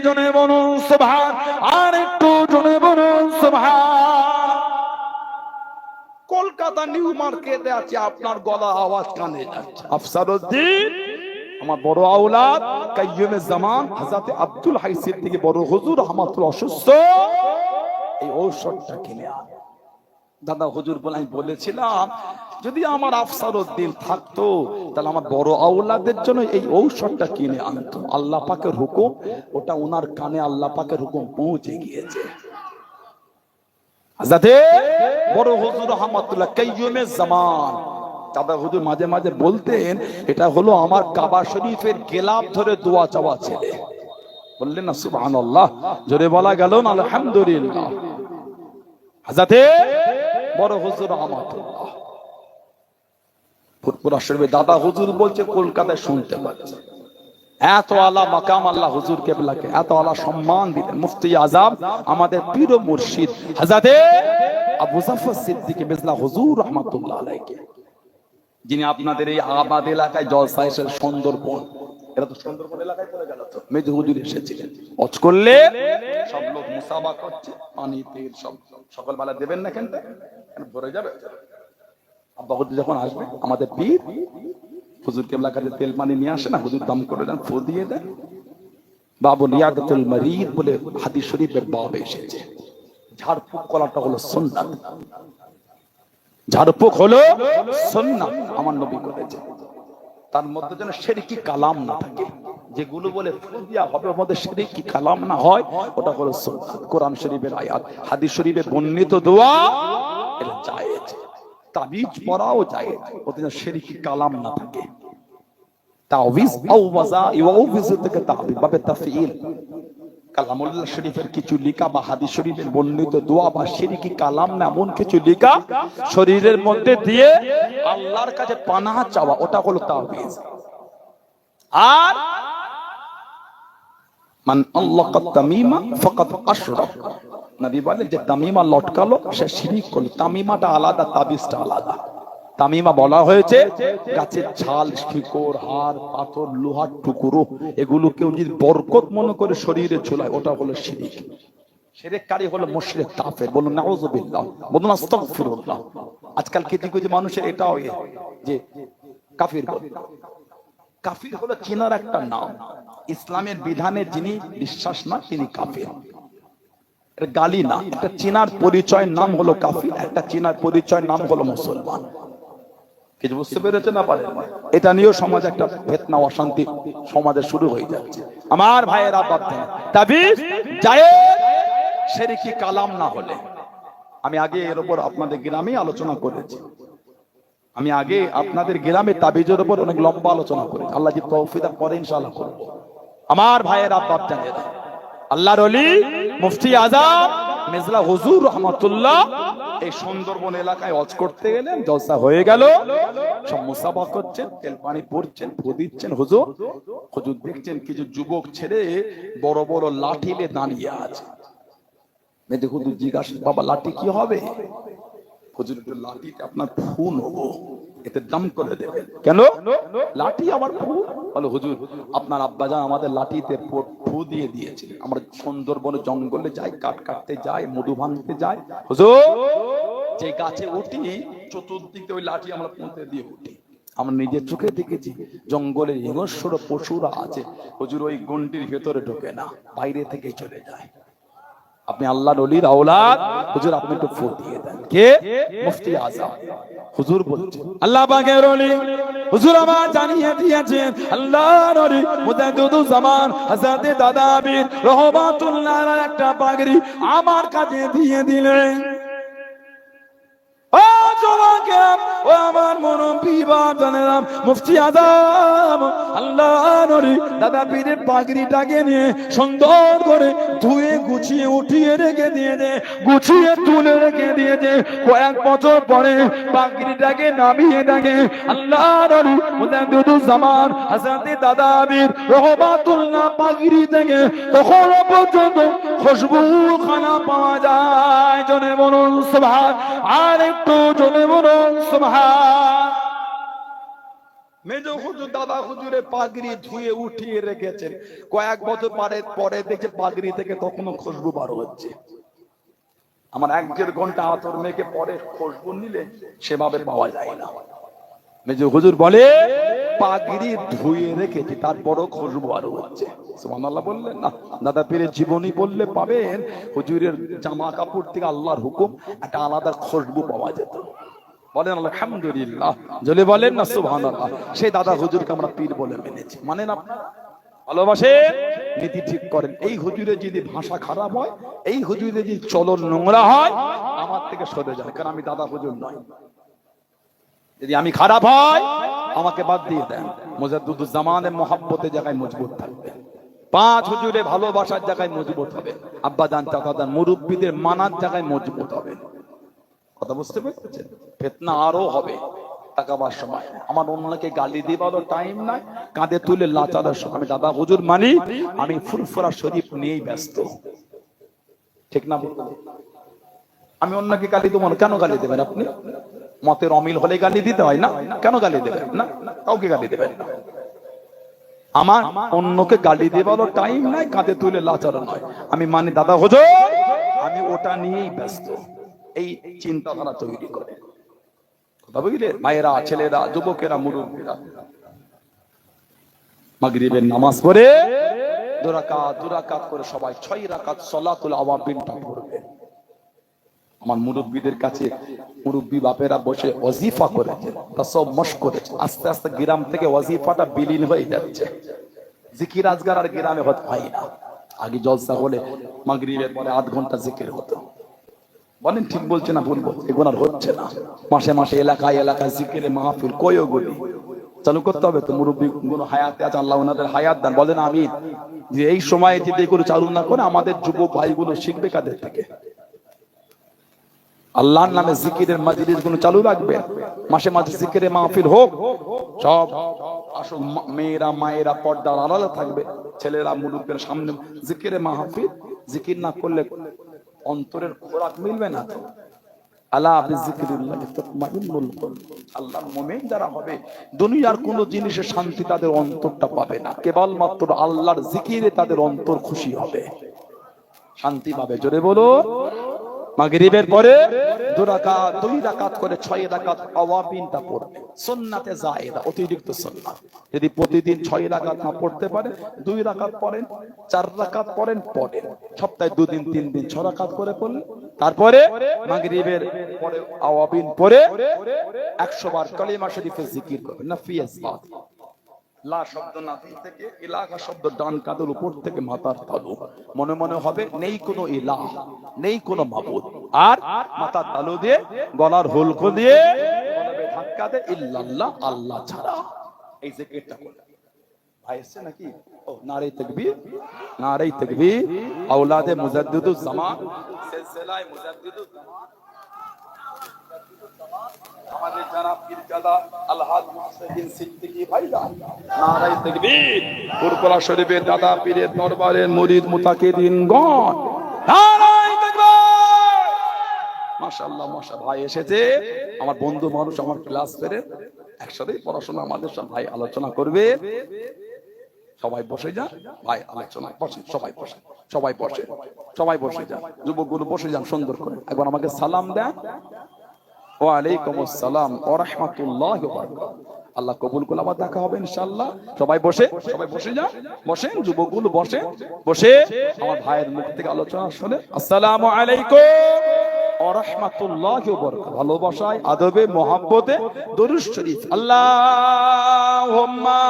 জনে বলুন সুবহান, আর একটু জনে বলুন সুবহান। কলকাতা নিউ মার্কেটে আছে, আপনার গলা আওয়াজ কানে যাচ্ছে। আফসারউদ্দিন আমার বড় আওলাদ কাইয়ুমে জামান হযরত আব্দুল হাই সিদ্দিকী বড় হুজুর রহমাতুল্লাহ অসুস্থ, এই ঔষধটা কিনে আন। দাদা হুজুর বলে আমি বলেছিলাম যদি আমার আফসারউদ্দিন থাকতো তাহলে আমার বড় আওলাদের জন্য এই ঔষধটা কিনে আনতো। আল্লাহ পাকের হুকুম, ওটা ওনার কানে আল্লাহ পাকের হুকুম পৌঁছে গিয়েছে। হযরত বড় হুজুর রহমাতুল্লাহ কাইয়ুমে জামান দাদা হুজুর মাঝে মাঝে বলতেন, এটা হলো আমার কাবা শরীফের গেলাপ ধরে দোয়া চাওয়া ছেলে। বললেন না সুবহানাল্লাহ? জোরে বলা গেল না আলহামদুলিল্লাহ। হযরত বড় হুজুর রহমাতুল্লাহ ফুরফুরা শরীফে দাদা হুজুর বলছে কলকাতায় শুনতে পাচ্ছে, এত আলা মাকাম আল্লাহ হুজুর কেবলাকে এত আলা সম্মান দিলেন। মুফতি আজম আমাদের পীর ও মুর্শিদ হযরত আবু জাফর সিদ্দিকী মিজলা হুজুর রহমাতুল্লাহ আলাইহি, যিনি আপনাদের এই আবাদ এলাকায় জলসা এসে সুন্দরবন, এরা তো সুন্দরবন এলাকায় পড়ে গেল, তো মেজু হুজুর এসেছিলেন। হজ করলে সব লোক মুসাবা করছে, পানি তেল সব সকালবেলা দেবেন না, কেন ভরে যাবে। আব্বা হুজুর যখন আসবে আমাদের পীর হুজুর কেবলা কাছে তেল পানি নিয়ে আসে না, হুজুর দাম করে দেন, ফু দিয়ে দেন। বাবু রিয়াদাতুল মারিদ বলে হাদিস শরীফের বাব এসেছে। ঝাড়ফুঁক করাটা হলো সুন্নাত, ঝাড়ফুঁক হলো সুন্নাত, আমার নবী করেছে। তার মধ্যে যেন শিরকি কালাম না থাকে, যেগুলো বলে ফুদিয়া হবে ওর মধ্যে শিরকি কালাম না হয়, ওটা হলো সুন্নাত। কোরআন শরীফের আয়াত, হাদিস শরীফে বর্ণিত দোয়া এটা জায়েজ, তাবিজ পড়াও জায়েজ, ওতে যেন শিরকি কালাম না থাকে। তাওয়িজ আওয়াজা ইয়াউযু থেকে তাবিজ বাবে তাফঈল, কালামুল্লাহ শরীফের কিছু লেখা বা হাদিস শরীফের বর্ণিত দোয়া বা শিরকি কালাম না এমন কিছু লেখা শরীরের মধ্যে দিয়ে আল্লাহর কাছে পানাহ চাওয়া, ওটা হলো তাওয়িজ। আর মান আল্লাকা তামিমা ফাকাদ আশরাক, নবী বলেন যে তামিমা লটকালো সে শিরক করলো। তামিমাটা আলাদা, তাবিজটা আলাদা। তামিমা বলা হয়েছে গাছের ছাল, শিকড়, হাড়, পাথর, লোহার টুকরো এগুলো কেউ যদি বরকত মনে করে শরীরে ঝোলায়, ওটা হলো শিরক। শিরককারী হলো মুশরিক কাফের। বলুন নাউযুবিল্লাহ, বলুন আস্তাগফিরুল্লাহ। আজকাল কিছু কিছু মানুষের এটাও যে কাফির বলে। কাফির হলো চিনার একটা নাম। ইসলামের বিধানে যিনি বিশ্বাস না তিনি কাফির। এটা গালি না, একটা চিনার পরিচয় নাম হলো কাফির, একটা চিনার পরিচয় নাম হলো মুসলমান। কিছু বুঝতে পেরেছে না পারে? এটা নিয়েও সমাজে একটা ফিতনা অশান্তি সমাজে শুরু হয়ে যাচ্ছে। আমার ভাইয়েরা বাধ্য তাবিজ জায়েজ শিরকি কালাম না হলে, আমি আগে এর উপর আপনাদের গ্রামে আলোচনা করেছি। আমি আগে আপনাদের গ্রামে তাবিজের উপর অনেক লম্বা আলোচনা করেছি। আল্লাহ যদি তৌফিক দেন পরে ইনশাআল্লাহ করব। আমার ভাইয়েরা বাচ্চারা, আল্লাহর ওলি মুফতি আজম মিজলা হুজুর রাহমাতুল্লাহ এই সুন্দরবন এলাকায় ওয়াজ করতে গেলেন, জলসা হয়ে গেল, সব মুসাফা করছেন, তেল পানি পড়ছেন, ফু দিচ্ছেন। হুজুর হুজুর দেখছেন কিছু যুবক ছেড়ে বড় বড় লাঠি নিয়ে দাঁড়িয়ে আছে। মেয়েদের হুজুর জিজ্ঞাসা, বাবা লাঠি কি হবে? হুজুর লাঠিতে আপনার ফু নেবো, এতে দাম করে দেবেন। কেন লাঠি আমার ফু? বলে হুজুর আপনার আব্বাজান আমাদের লাঠিতে ফু দিয়ে দিয়েছে। আমরা সুন্দরবনে জঙ্গলে যাই, কাঠ কাটতে যাই, মধু ভাঙতে যাই, হুজুর যে গাছে উঠি চতুর্দিকে ওই লাঠি আমরা পুঁতে দিয়ে উঠি। আমরা নিজের চোখে দেখেছি জঙ্গলের হিংস্র পশুরা আছে, হুজুর ওই গন্ডির ভেতরে ঢোকে না, বাইরে থেকে চলে যায়। আপনি আল্লাহর ওলির আওলাদ, হুজুর আপনি একটু ফু দিয়ে দেন। কে? মুফতি আজম হুজুর বলছেন। আল্লাহ পাকের ওলি হুজুর আমার জানিয়ে দিয়েছেন, আল্লাহর ওলি মুজাদ্দিদুজ জামান হযরত দাদা আমির রাহমাতুল্লাহ আলাইহি একটা পাগড়ি আমার কাছে দিয়ে দিলেন। ও জওয়ান, ও আমার মুরব্বি বাজানেরা, মুফতি আজম আল্লাহর ওলি দাদা পীরের পাগড়িটাকে নিয়ে সুন্দর করে ধুয়ে গুছিয়ে উঠিয়ে রেখে দিয়ে দে, গুছিয়ে তুলে রেখে দিয়ে দে। কয়েক বছর পরে পাগড়িটাকে নামিয়ে দেখে আল্লাহর ওলি মুজাদ্দিদুজ জামান হযরত দাদা আমির রাহমাতুল্লাহ পাগড়ি থেকে তখন পর্যন্ত খুশবু খানা পাওয়া যায়। জনে বলুন সুবহান। আর একটু জনে বলুন সুবহান। মেজো হুজুর দাদা হুজুরের পাগড়ি ধুয়ে উঠিয়ে রেখেছেন, কয়েক বছর পরে দেখে পাগড়ি থেকে তখনও খুশবু বার হচ্ছে। আমার 1-1.5 ঘন্টা আতর মেখে পরে খুশবু নিলে সেভাবে পাওয়া যায় না। মেজো হুজুর বলে পাগড়ি ধুয়ে রেখেছি তারপরও খুশবু বার হচ্ছে। সুবহানাল্লাহ বললেন না? দাদা পীরের জীবনী বললে পাবেন হুজুরের জামা কাপড় থেকে আল্লাহর হুকুম একটা আলাদা খুশবু পাওয়া যেত। বলেন আলহামদুলিল্লাহ, জলে বলেন না সুবহানাল্লাহ। সেই দাদা হুজুরকে আমরা পীর বলে মেনেছি। মানেন আপনারা? ভালোবাসেন, নীতি ঠিক করেন। এই হুজুরের যদি ভাষা খারাপ হয়, এই হুজুরের যদি চলন নোংরা হয়, আমার থেকে সরে যায়, কারণ আমি দাদা হুজুর নই। যদি আমি খারাপ হয় আমাকে বাদ দিয়ে দেন। মুজাদ্দিদুজ জামানের মহব্বতের জায়গায় মজবুত থাকবে, 5 হুজুরের ভালোবাসার জায়গায় মজবুত হবে, আব্বাজান চাচাজান মুরব্বীদের মানার জায়গায় মজবুত হবে। কথা বুঝতে পেরেছেন? ফিতনা আরো হবে তাকাবার সময়। আমার অন্যকে গালি দিবারও টাইম নাই, কাঁধে তুলে লাচানোর সময়। আমি দাদা হুজুর মানি, আমি ফুরফুরা শরীফ নিয়েই ব্যস্ত। ঠিক না? আমি অন্যকে গালি দেবো না। কেন গালি দেবেন আপনি? মতের অমিল হলে গালি দিতে হয় না? কেন গালি দেবেন না? কাউকে গালি দেবেন না। আমার অন্যকে গালি দেবারও টাইম নাই, কাঁধে তুলে লাচানো নয়। আমি মানি দাদা হুজুর, আমি ওটা নিয়েই ব্যস্ত। এই চিন্তাধারা তৈরি করে কথা বুঝলে ভাইয়েরা, ছেলেরা, যুবকেরা, মুরব্বীরা মাগরিবের নামাজ পড়ে 2 রাকাত করে সবাই 6 রাকাত সালাতুল আওয়াবিনটা পড়বে। আমার মুরব্বীদের কাছে মুরব্বী বাপেরা বসে ওয়াজিফা করেছে, তা সব মশ করেছে। আস্তে আস্তে গ্রাম থেকে ওয়াজিফাটা বিলীন হয়ে যাচ্ছে। জিকির আজগার আর গ্রামে হতে হয় না। আগে জলসা হলে মাগরিবের পরে 8 ঘন্টা জিকির হতো। বলেন ঠিক বলছে না ভুল বলছে? এগুলো আর হচ্ছে না। মাসে মাসে এলাকায় এলাকায় জিকিরে মাহফিল কয়গুলি চালু করতে হবে। তো মুরব্বী গুলো হায়াতে আছে, আল্লাহ ওনাদের হায়াত দান। বলেন আমিন। যে এই সময়ে যদি এগুলো চালু না করে আমাদের যুবক ভাইগুলো শিখবে কাদের থেকে? আল্লাহর নামে জিকিরের মাজলিস গুলো চালু রাখবে। মাসে মাসে জিকিরে মাহফিল হোক। সব আসল মেয়েরা মায়েরা পর্দার আড়ালে থাকবে, ছেলেরা মুরব্বীর সামনে জিকিরে মাহফিল। জিকির না করলে অন্তরের খোরাক মিলবে না। তো আলা বিযিকরিল্লাহি তাতমাইন্নুল কুলুব। আল্লাহর মুমিন যারা হবে দুনিয়ার কোন জিনিসে শান্তি তাদের অন্তরটা পাবে না, কেবলমাত্র আল্লাহর জিকিরে তাদের অন্তর খুশি হবে, শান্তি পাবে। জোরে বলো। মাগরিবের পরে দুই রাকাত করে 6 রাকাত আওয়াবিনটা পড়বে, সুন্নাতে জায়েদা, অতিরিক্ত সুন্নাত। যদি প্রতিদিন 6 রাকাত না পড়তে পারে 2 রাকাত পড়েন, 4 রাকাত পড়েন, সপ্তাহে 2 দিন 3 দিন 6 রাকাত করে পড়লেন। তারপরে মাগরিবের পরে আওয়াবিন পড়ে 100 বার কালিমা শরীফে জিকির করবেন। নাফিয়াস বাত লা শব্দ নাভি থেকে, ইলাহা শব্দ ডান কাঁধের উপর থেকে মাথার তালু, মনে মনে হবে নেই কোনো ইলাহ, নেই কোনো মাবুদ, আর মাথার তালু দিয়ে গলার হুলকো দিয়ে গলাবে ধাক্কা দে ইল্লাল্লাহ, আল্লাহ ছাড়া। এই জিকিরটা করবে। ভাই এসছে নাকি? ও নারে তাকবীর, নারে তাকবীর। আওলাদে মুজাদ্দিদুজ জামান, সিলসিলায়ে মুজাদ্দিদুজ জামান, আমাদের জনাব পীরজাদা আলহাজ মুহসিন সিদ্দিকী ভাইজান, নারে তাকবীর। কুরকুরা শরীফের দাদা পীরের দরবারের মুরিদ মুতাকিদিনগণ, নারে তাকবীর। মাশাআল্লাহ, মাশাআল্লাহ। ভাই এসেছে, আমার বন্ধু মানুষ, আমার ক্লাস ফেরে, একসাথে পড়াশোনা আমাদের সব ভাই আলোচনা করবে। সবাই বসে যান ভাই, আলোচনা বসেন, সবাই বসে, সবাই বসে, সবাই বসে যান, যুবকগুলো বসে যান সুন্দর করে। একবার আমাকে সালাম দেন। ওয়ালাইকুম আসসালাম ওয়া রাহমাতুল্লাহি ওয়া বারাকাতুহু। আল্লাহ কবুল করলে আবার দেখা হবে ইনশাআল্লাহ। সবাই বসে, সবাই বসে যান, বসেন যুবকগুলো, বসে বসে আমার ভাইয়ের মুখ থেকে আলোচনা শুনে। আসসালামু আলাইকুম ওয়া রাহমাতুল্লাহি ওয়া বারাকাতুহু। ভালোবাসায়, আদবে, মোহাব্বতে দরুদ শরীফ। আল্লাহুম্মা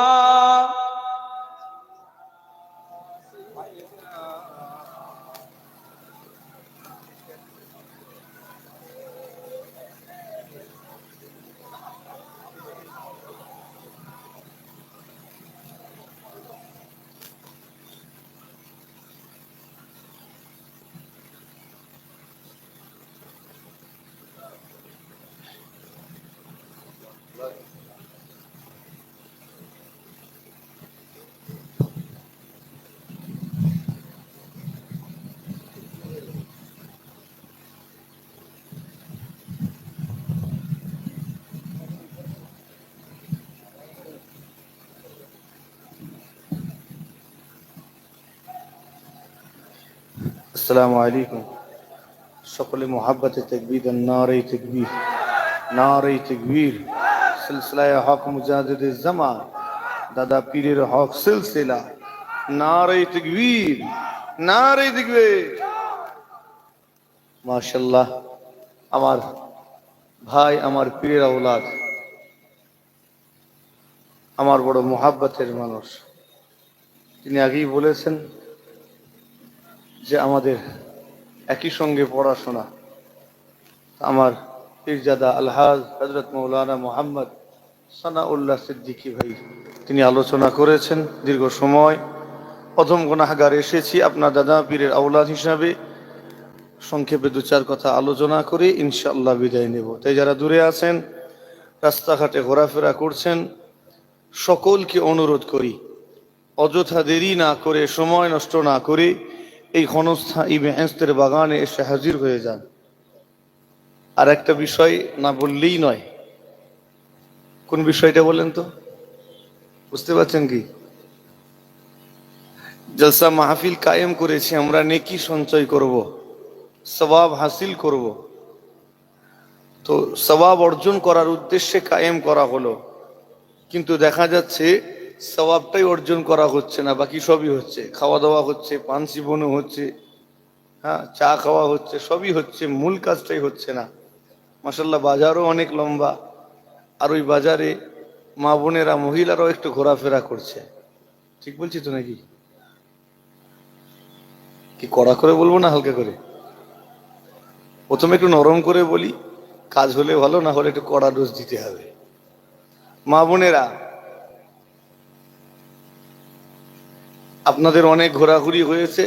আসসালামু আলাইকুম। সকলে মোহাব্বতে তাকবীর, নারে তাকবীর, নারে তাকবীর। সিলসিলায়ে হক মুজাদ্দিদুজ জামান, দাদা পীরের হক সিলসিলা, নারে তাকবীর, নারে তাকবীর। মাশাআল্লাহ, আমার ভাই, আমার পীরের আওলাদ, আমার বড় মোহাব্বতের মানুষ। তিনি আগেই বলেছেন যে আমাদের একই সঙ্গে পড়াশোনা। আমার পীরজাদা আলহাজ হযরত মাওলানা মুহাম্মদ সানাউল্লাহ সিদ্দিকী ভাই, তিনি আলোচনা করেছেন দীর্ঘ সময়। প্রথম গুনাহগার এসেছি আপনার দাদা পীরের আওলাদ হিসাবে, সংক্ষেপে 2-4 কথা আলোচনা করে ইনশাআল্লাহ বিদায় নেব। তাই যারা দূরে আছেন, রাস্তাঘাটে ঘোরাফেরা করছেন, সকলকে অনুরোধ করি অযথা দেরি না করে, সময় নষ্ট না করে এই ক্ষণস্থায়ী বেহেশতের বাগানে এসে হাজির হয়ে যান। আর একটা বিষয় না বললেই নয়। কোন বিষয়টা বলেন তো? বুঝতে পারছেন কি? জলসা মাহফিল কায়েম করেছি আমরা নেকি সঞ্চয় করব, সওয়াব হাসিল করব। তো সওয়াব অর্জন করার উদ্দেশ্যে কায়েম করা হলো, কিন্তু দেখা যাচ্ছে সওয়াবটাই অর্জন করা হচ্ছে না, বাকি সবই হচ্ছে। খাওয়া দাওয়া হচ্ছে, পান চিবনো হচ্ছে, হ্যাঁ, চা খাওয়া হচ্ছে, সবই হচ্ছে, মূল কাজটাই হচ্ছে না। মাশাআল্লাহ, বাজারও অনেক লম্বা, আর ওই বাজারে মা বোনেরা, মহিলারাও একটু ঘোরাফেরা করছে। ঠিক বলছি তো নাকি? কি কড়া করে বলবো না হালকা করে? প্রথমে একটু নরম করে বলি, কাজ হলে ভালো, না হলে একটু কড়া ডোজ দিতে হবে। মা বোনেরা, আপনাদের অনেক ঘোরাঘুরি হয়েছে,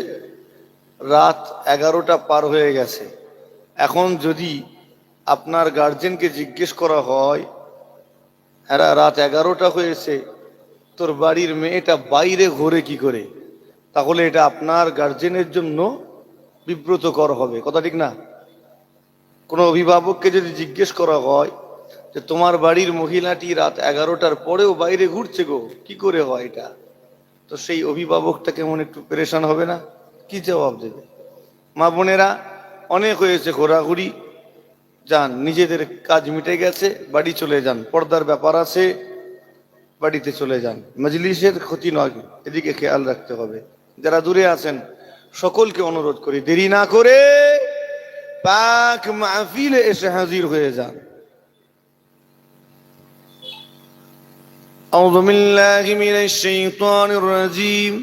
রাত 11টা পার হয়ে গেছে। এখন যদি আপনার গার্জেনকে জিজ্ঞেস করা হয়, হ্যাঁ রাত 11টা হয়েছে, তোর বাড়ির মেয়েটা বাইরে ঘোরে কি করে, তাহলে এটা আপনার গার্জেনের জন্য বিব্রতকর হবে। কথা ঠিক না? কোনো অভিভাবককে যদি জিজ্ঞেস করা হয় যে তোমার বাড়ির মহিলাটি রাত 11টার পরেও বাইরে ঘুরছে গো, কি করে হয় এটা, তো সেই অভিভাবকটা কেমন একটু পেরেশান হবে না? কি জবাব দেবে? মা বোনেরা, অনেক হয়েছে ঘোরাঘুরি, যান, নিজেদের কাজ মিটে গেছে, বাড়ি চলে যান। পর্দার ব্যাপার আছে, বাড়িতে চলে যান। মজলিসের ক্ষতি নয়, এদিকে খেয়াল রাখতে হবে। যারা দূরে আছেন সকলকে অনুরোধ করি, দেরি না করে পাক মাহফিলে এসে হাজির হয়ে যান। আউযু বিল্লাহি মিনাশ শাইতানির রাজীম।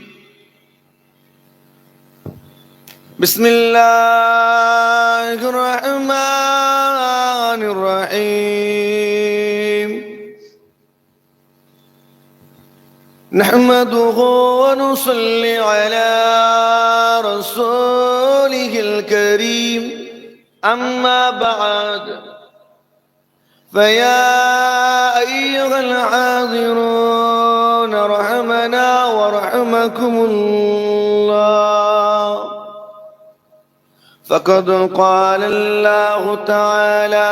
বিসমিল্লাহির রহমানির রহিম। নাহমাদুহু ওয়া নুসাল্লি আলা রাসূলিহিল কারীম। أما بعد فيا أيها الحاضرون رحمنا ورحمكم الله، فقد قال الله تعالى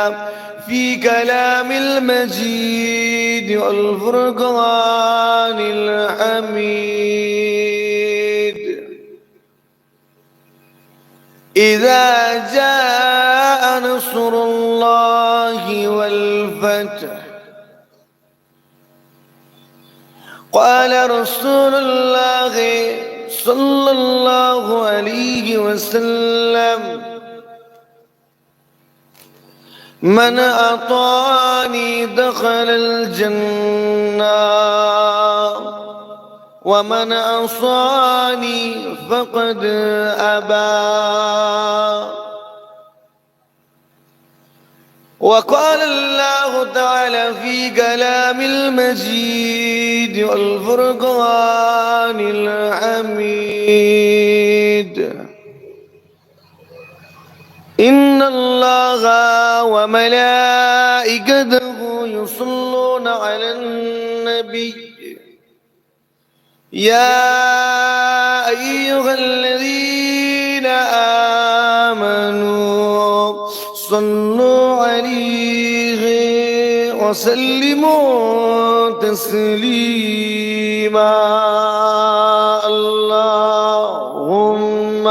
في كلام المجيد والفرقان الحميد: إذا جاء نصر الله والفتح قال رسول الله صلى الله عليه وسلم: من أطاعني دخل الجنة ومن عصاني فقد أبى. وقال الله تعالى في كلام المجيد والفرقان الحميد: إن الله وملائكته يصلون على النبي يا أيها الذين آمنوا صلوا عليه وسلموا تسليما. اللهم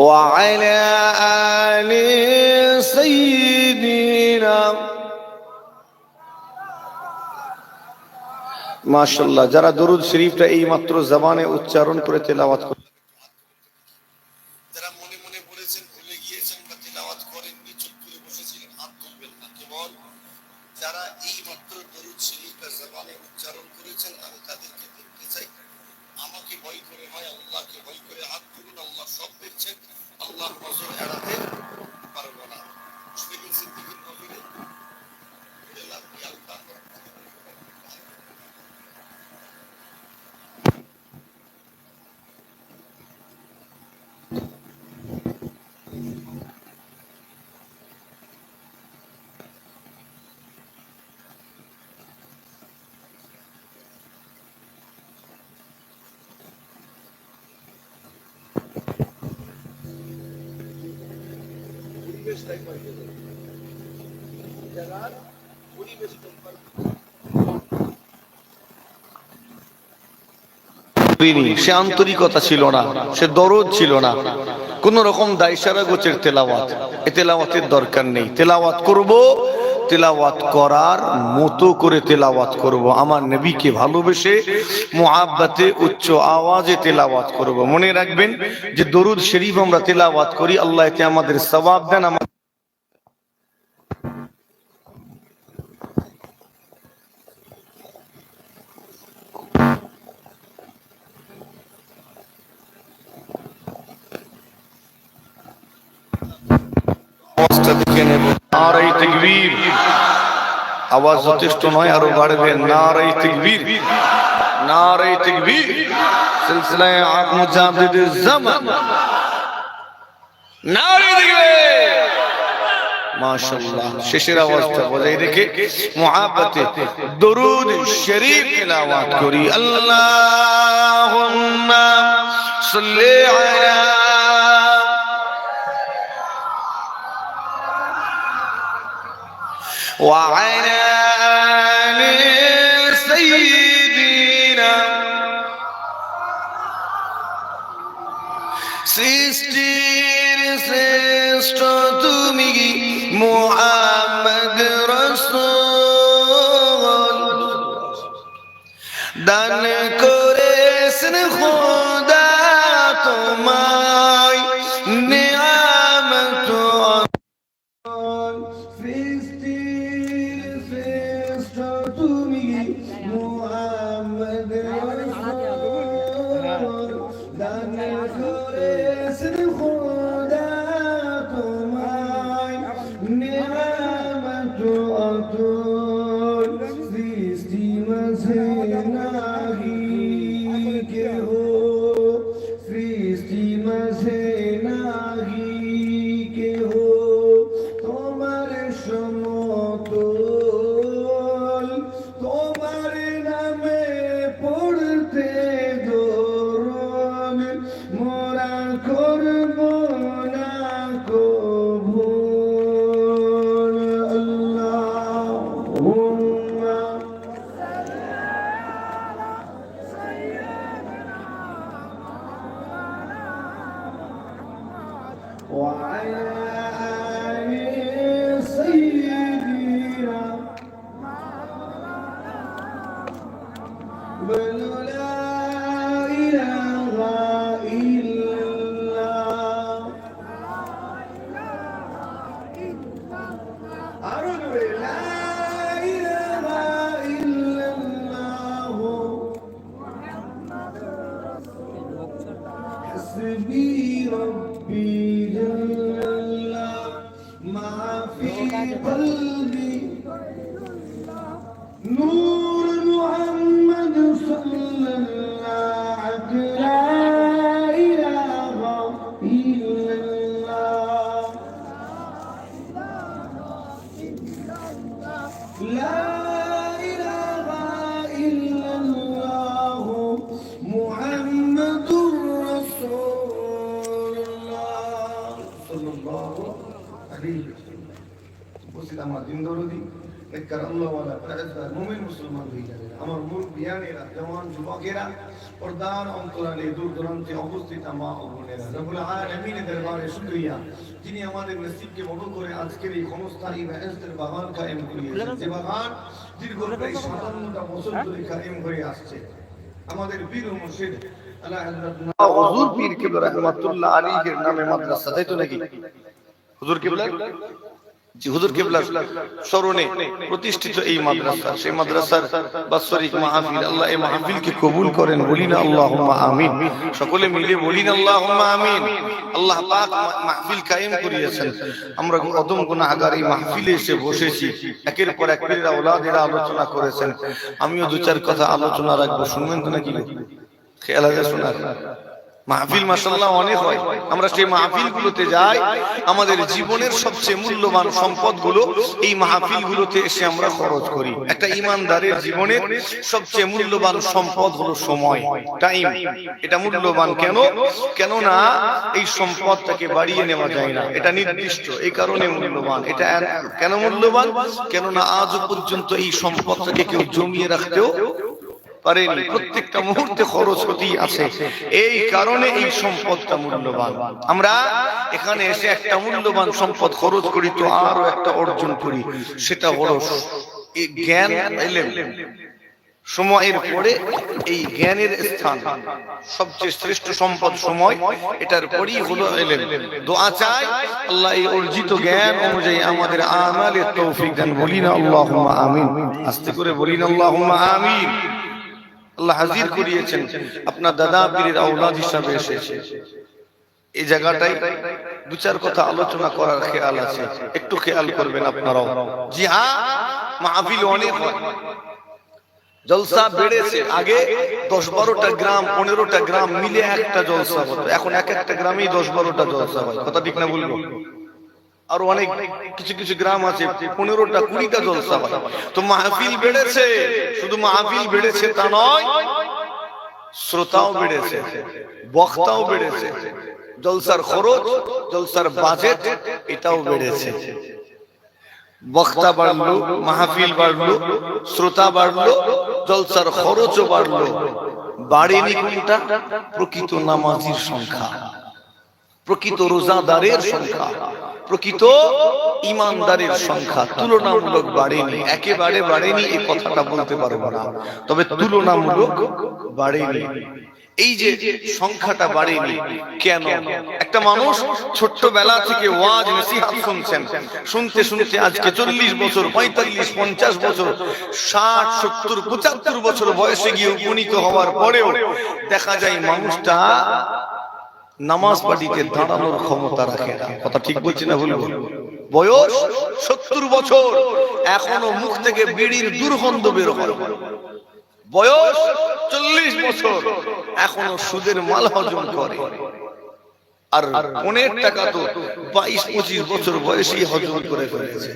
وعلى آل سيدنا। মাশাআল্লাহ, যারা দরুদ শরীফটা এই মাত্র জবানে উচ্চারণ করে তেলাওয়াত করে, যারা মনে মনে বলেছেন ভুলে গিয়েছেন বা তেলাওয়াত করেননি, চুপ করে বসেছিলেন, হাত তুলবেন না। কেবল যারা এই মাত্র দরুদ শরীফটা জবানে উচ্চারণ করেছেন আমি তাদেরকে দেখতে চাই। আমাকে ভয় করে হয়, আল্লাহকে ভয় করে হাত তুলুন। আল্লাহ সব দেখছেন, আল্লাহ নজর এড়াতে পারবো না। শুনে সিদ্দিকের নজরে সে আন্তরিকতা ছিল না, সে দরদ ছিল না, কোন রকম দায়সারা গোছের তেলাওয়াত। এ তেলাওয়াতের দরকার নেই। তেলাওয়াত করব, তেলাওয়াত করার মতো করে তেলাওয়াত করব। আমার নবীকে ভালোবেসে মুহাব্বতে উচ্চ আওয়াজে তেলাওয়াত করব। মনে রাখবেন যে দরুদ শরীফ আমরা তেলাওয়াত করি, আল্লাহ এতে আমাদের সওয়াব দেন। নারায়ে তাকবীর। আওয়াজ যথেষ্ট নয়, আরো বাড়বে। নারায়ে তাকবীর, নারায়ে তাকবীর। সিলসিলায়ে আক মুজাদ্দিদুজ জামান, নারায়ে তাকবীর, মাশাআল্লাহ শেষের আওয়াজটা বজায় রেখে মুহাব্বতে দরুদ শরীফ তেলাওয়াত করি আল্লাহুম্মা সাল্লি আলা ওয়া আলা আলি সাইয়্যিদিনা সৃষ্টির শ্রেষ্ঠ তুমি মুহাম্মদ রাসূল দান করেছেন খোদা তোমায় নিয়ামত সৃষ্টির শ্রেষ্ঠ তুমি মুহাম্মদ রাসূল দান করেছেন খোদা তোমায় নিয়ামত অতুল সৃষ্টি মাঝে নাহি কেহ সৃষ্টি মাঝে নাহি কেহ তোমার সমতুল তোমার নামে পড়তে দরুদ মোরা করব না কবুল আল্লাহুম্মা ওয়া আলা আলি সাইয়্যিদিনা বলু লা ইলাহা ইল্লাল্লাহ আরো জোরে লা ইলাহা ইল্লাল্লাহ হাসবি রব্বি জাল্লা মা ফি কলবি নূর মুহাম্মদ সাল্লাল্লাহু লা ইলাহা ইল্লাল্লাহ লা ইলাহা ইল্লাল্লাহ মুহাম্মাদুর রাসূলুল্লাহ সাল্লাল্লাহু আলাইহি ওয়াসাল্লাম। আমার দিন দরদি নেককার আল্লাহওয়ালা পরহেজগার মুমিন মুসলমান হয়ে যাবে। আমার মুরব্বিয়ানেরা, জওয়ান যুবকেরা, পর্দার অন্তরালে দূর দূরান্তে অবস্থিত মা ও বোনেরা, রব্বুল আলামিনের দরবারে শুকরিয়া যিনি আমাদের নসিবকে বড় করে আজকের এই ক্ষণস্থায়ী বেহেশতের বাগান কায়েম করিয়েছেন, যে বাগান দীর্ঘ প্রায় ৫৭টা বছর ধরে কায়েম হয়ে আসছে। আমাদের পীর ও মুর্শিদ আলা হযরত হুজুর পীর কিবলা রাহমাতুল্লাহ আলাইহির নামে মাদ্রাসা, তাই তো নাকি? হুজুর কিবলা জি হুজুর কিবলার স্মরণে প্রতিষ্ঠিত এই মাদ্রাসা, সেই মাদ্রাসার বাৎসরিক মাহফিল, আল্লাহ এই মাহফিলকে কবুল করেন, বলি না আল্লাহুম্মা আমিন। সকলে মিলে বলি না আল্লাহুম্মা আমিন। আল্লাহ পাক মাহফিল কায়েম করিয়েছেন, আমরা অদম গুনাহগার এই মাহফিলে এসে বসেছি, একের পর এক পীরের আওলাদেরা আলোচনা করেছেন, আমিও দু চার কথা আলোচনা রাখবো, শুনবেন তো নাকি? খেয়াল আছে শোনার মাহফিল মাশাআল্লাহ অনেক হয়, আমরা সেই মাহফিলগুলোতে যাই, আমাদের জীবনের সবচেয়ে মূল্যবান সম্পদগুলো এই মাহফিলগুলোতে এসে আমরা খরচ করি। একটা ঈমানদারের জীবনের সবচেয়ে মূল্যবান সম্পদ হলো সময়, টাইম। এটা মূল্যবান কেন? কেননা এই সম্পদটাকে বাড়িয়ে নেওয়া যায় না, এটা নির্দিষ্ট, এই কারণে মূল্যবান। এটা কেন মূল্যবান? কেননা আজ পর্যন্ত এই সম্পদটাকে কেউ জমিয়ে রাখতেও পারেনি, প্রত্যেকটা মুহূর্তে খরচ হতেই আছে, এই কারণে এই সম্পদটা মূল্যবান। আমরা এখানে এসে একটা মূল্যবান সম্পদ খরচ করি, তো আরো একটা অর্জন করি, সেটা হলো এই জ্ঞান, ইলম। সময়ের পরে এই জ্ঞানের স্থান, সবচেয়ে শ্রেষ্ঠ সম্পদ সময়, এটার পরেই হলো ইলম। দোয়া চাই আল্লাহ এই অর্জিত জ্ঞান অনুযায়ী আমাদের আমালের তৌফিক দেন, বলি না আল্লাহুম্মা আমিন। আস্তে করে বলি না আল্লাহুম্মা আমিন। আল্লাহ হাজির করিয়েছেন আপনার দাদা পীরের আওলাদ হিসাবে এসেছে এই জায়গাটাই, দু চার কথা আলোচনা করার খেয়াল আছে, একটু খেয়াল করবেন আপনারাও। জি হ্যাঁ, মাহফিল অনেক হয়, জলসা বেড়েছে। আগে ১০-১২টা গ্রাম, ১৫টা গ্রাম মিলে একটা জলসা হতো, এখন এক একটা গ্রামেই ১০-১২টা জলসা হয়। কথা ঠিক না বলবো? আর অনেক কিছু কিছু গ্রাম আছে 15টা 20টা জলসা হয়। তো মাহফিল বেড়েছে, শুধু মাহফিল বেড়েছে তা নয়, শ্রোতাও বেড়েছে, বক্তাও বেড়েছে, জলসার খরচ, জলসার বাজেট এটাও বেড়েছে। বক্তা বাড়লো, মাহফিল বাড়লো, শ্রোতা বাড়লো, জলসার খরচও বাড়লো। বাড়েনি কোনটা? প্রকৃত নামাজির সংখ্যা, প্রকৃত রোজাদারের সংখ্যা, প্রকৃত ইমানদারের সংখ্যা তুলনামূলক বাড়েনি। একেবারে বাড়েনি এই কথাটা বলতে পারবো না, তবে তুলনামূলক বাড়েনি। এই যে সংখ্যাটা বাড়েনি কেন? একটা মানুষ ছোট্টবেলা থেকে ওয়াজ নসিহত শুনছেন, শুনতে শুনতে আজকে 40 বছর, 45, 50 বছর, 60, 70, 75 বছর বয়সে গিয়ে উপনীত হওয়ার পরেও দেখা যায় মানুষটা নামাজ পাঠিতে দাঁড়ানোর ক্ষমতা রাখে না। কথা ঠিক বলছি না ভুল? বয়স 70 বছর, এখনো মুখ থেকে বিড়ির দুর্গন্ধ বের হয়। বয়স 40 বছর, এখনো সুদের মাল হজম করে। আর অনেক টাকা তো 22-25 বছর বয়সেই হজম করে ফেলেছে।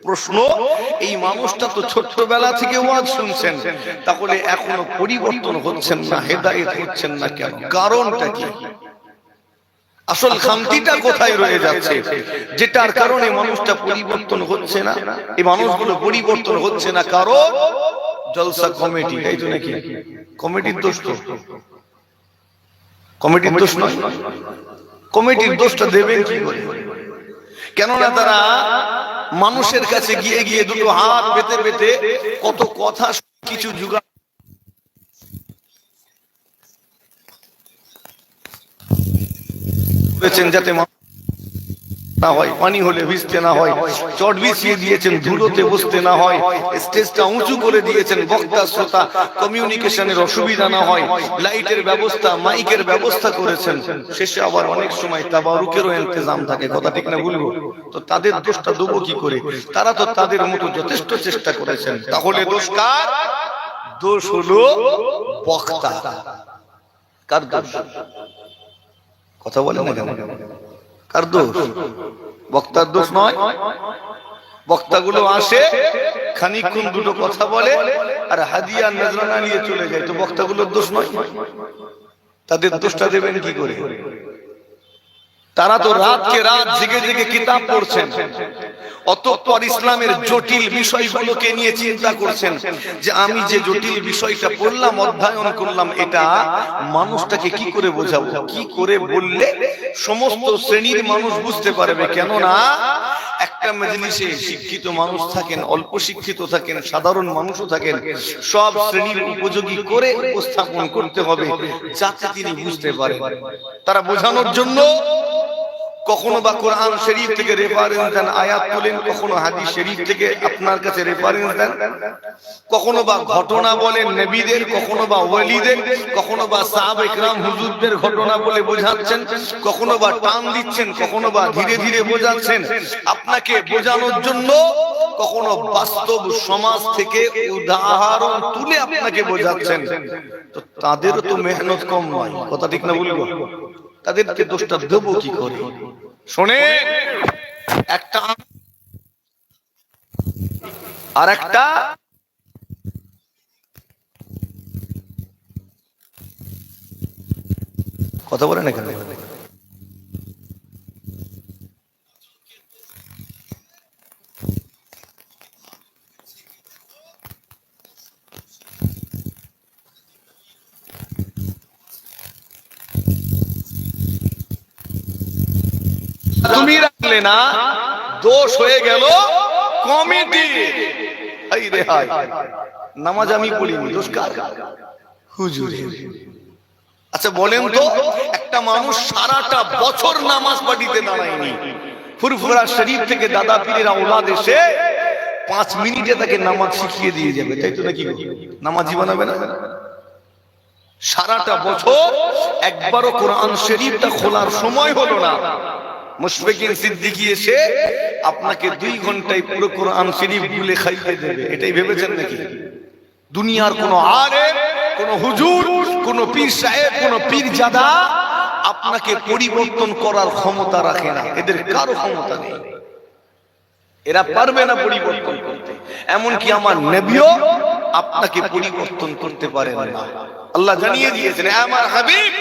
প্রশ্ন, এই মানুষটা তো ছোট্টবেলা থেকে ওয়াজ শুনছেন, তাহলে এখনো পরিবর্তন হচ্ছেন না, হেদায়েত হচ্ছেন না কেন? কারণটা কি? আসল খামতিটা কোথায় রয়ে যাচ্ছে, যেটার কারণে মানুষটা পরিবর্তন হচ্ছে না? এই মানুষগুলো পরিবর্তন হচ্ছে না কারণ জলসা কমিটি, তাই তো নাকি? কমিটির দোষ তো, কমিটির দোষ নয়। কমিটির দোষটা দেবেন কি করে? কেননা তারা মানুষের কাছে গিয়ে গিয়ে দুটো হাত পেতে পেতে কত কথা কিছু জোগাড় করেছেন যাতে না হয়, পানি হলে ভিজতে না হয়, চট বিছিয়ে দিয়েছেন ধুলোতে বসতে না হয়, স্টেজটা উঁচু করে দিয়েছেন বক্তা শ্রোতা কমিউনিকেশনের অসুবিধা না হয়, লাইটের ব্যবস্থা, মাইকের ব্যবস্থা করেছেন। শেষে আবার অনেক সময় তাবারুকেরও ইন্তজাম থাকে। কথা ঠিক না বলবো? তো তাদের দোষটা দেবো কি করে? তারা তো তাদের মতো যথেষ্ট চেষ্টা করেছেন। তাহলে দোষ কার? দোষ হলো বক্তা। কার দোষ? কথা বলে না কেন? কার দোষ? বক্তার দোষ নয়। বক্তাগুলো আসে, খানিকক্ষণ দুটো কথা বলে আর হাদিয়া নজরানা নিয়ে চলে যায়, তো বক্তাগুলোর দোষ নয়? তাদের দোষটা দেবেন কি করে? তারা তো রাতকে রাত জেগে জেগে কিতাব পড়ছেন, অতঃপর ইসলামের জটিল বিষয়গুলোকে নিয়ে চিন্তা করছেন যে আমি যে জটিল বিষয়টা পড়লাম, অধ্যয়ন করলাম, এটা মানুষটাকে কি করে বোঝাবো, কি করে বললে সমস্ত শ্রেণীর মানুষ বুঝতে পারবে। কেননা একটা মজলিসে শিক্ষিত মানুষ থাকেন, অল্প শিক্ষিত থাকেন, সাধারণ মানুষও থাকেন, সব শ্রেণীর উপযোগী করে উপস্থাপন করতে হবে যাতে তিনি বুঝতে পারেন। তারা বোঝানোর জন্য কখনো বা কোরআন শরীফ থেকে রেফারেন্স দেন, আয়াত বলেন, কখনো হাদিস শরীফ থেকে আপনার কাছে রেফারেন্স দেন, কখনো বা ঘটনা বলেন নবীদের, কখনো বা ওয়ালিদের, কখনো বা সাহাবা ইকরাম হুজুরদের ঘটনা বলে বোঝাচ্ছেন, কখনো বা টান দিচ্ছেন, কখনো বা ধীরে ধীরে বোঝাচ্ছেন আপনাকে বোঝানোর জন্য, কখনো বাস্তব সমাজ থেকে উদাহরণ তুলে আপনাকে বোঝাচ্ছেন। তো তাদেরও তো মেহনত কম নয়। কথা ঠিক না বলবো? তাদেরকে দোষটা দেবো কি করে? শোনে, একটা আর একটা কথা বলে না কেন? তুমি রাখলে না, দোষ হয়ে গেল কমিটি। নামাজ আমি পড়িনি, দোষ কার? হুজুরের। আচ্ছা বলেন তো, একটা মানুষ সারাটা বছর নামাজ পাঠিতে দাঁড়ায়নি, ফুরফুরা শরীফ থেকে দাদা পীরের আওলাদ এসে 5 মিনিটে তাকে নামাজ শিখিয়ে দিয়ে যাবে, তাই তো নাকি? নামাজি বানাবে না? সারাটা বছর একবারও কোরআন শরীফটা খোলার সময় হলো না, মুশফিকিন সিদ্দিকী এসে আপনাকে 2 ঘন্টায় পুরো কোরআন শরীফ গুলে খাইয়ে দেবে, এটাই ভেবেছেন নাকি? দুনিয়ার কোন আলেম, কোন হুজুর, কোন পীর সাহেব, কোন পীরজাদা আপনাকে পরিবর্তন করার ক্ষমতা রাখে না, এদের কারো ক্ষমতা নেই। এরা পারবে না পরিবর্তন করতে। এমনকি আমার নবীও আপনাকে পরিবর্তন করতে পারেন না। আল্লাহ জানিয়ে দিয়েছেন, আমার হাবিব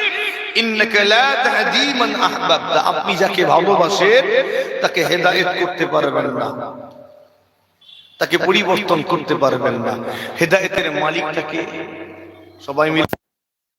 ইন্নাকা লা তাহদি মান আহবাবতা, আপনি যাকে ভালোবাসেন তাকে হেদায়েত করতে পারবেন না, তাকে পরিবর্তন করতে পারবেন না। হেদায়েতের মালিকটাকে সবাই মিলে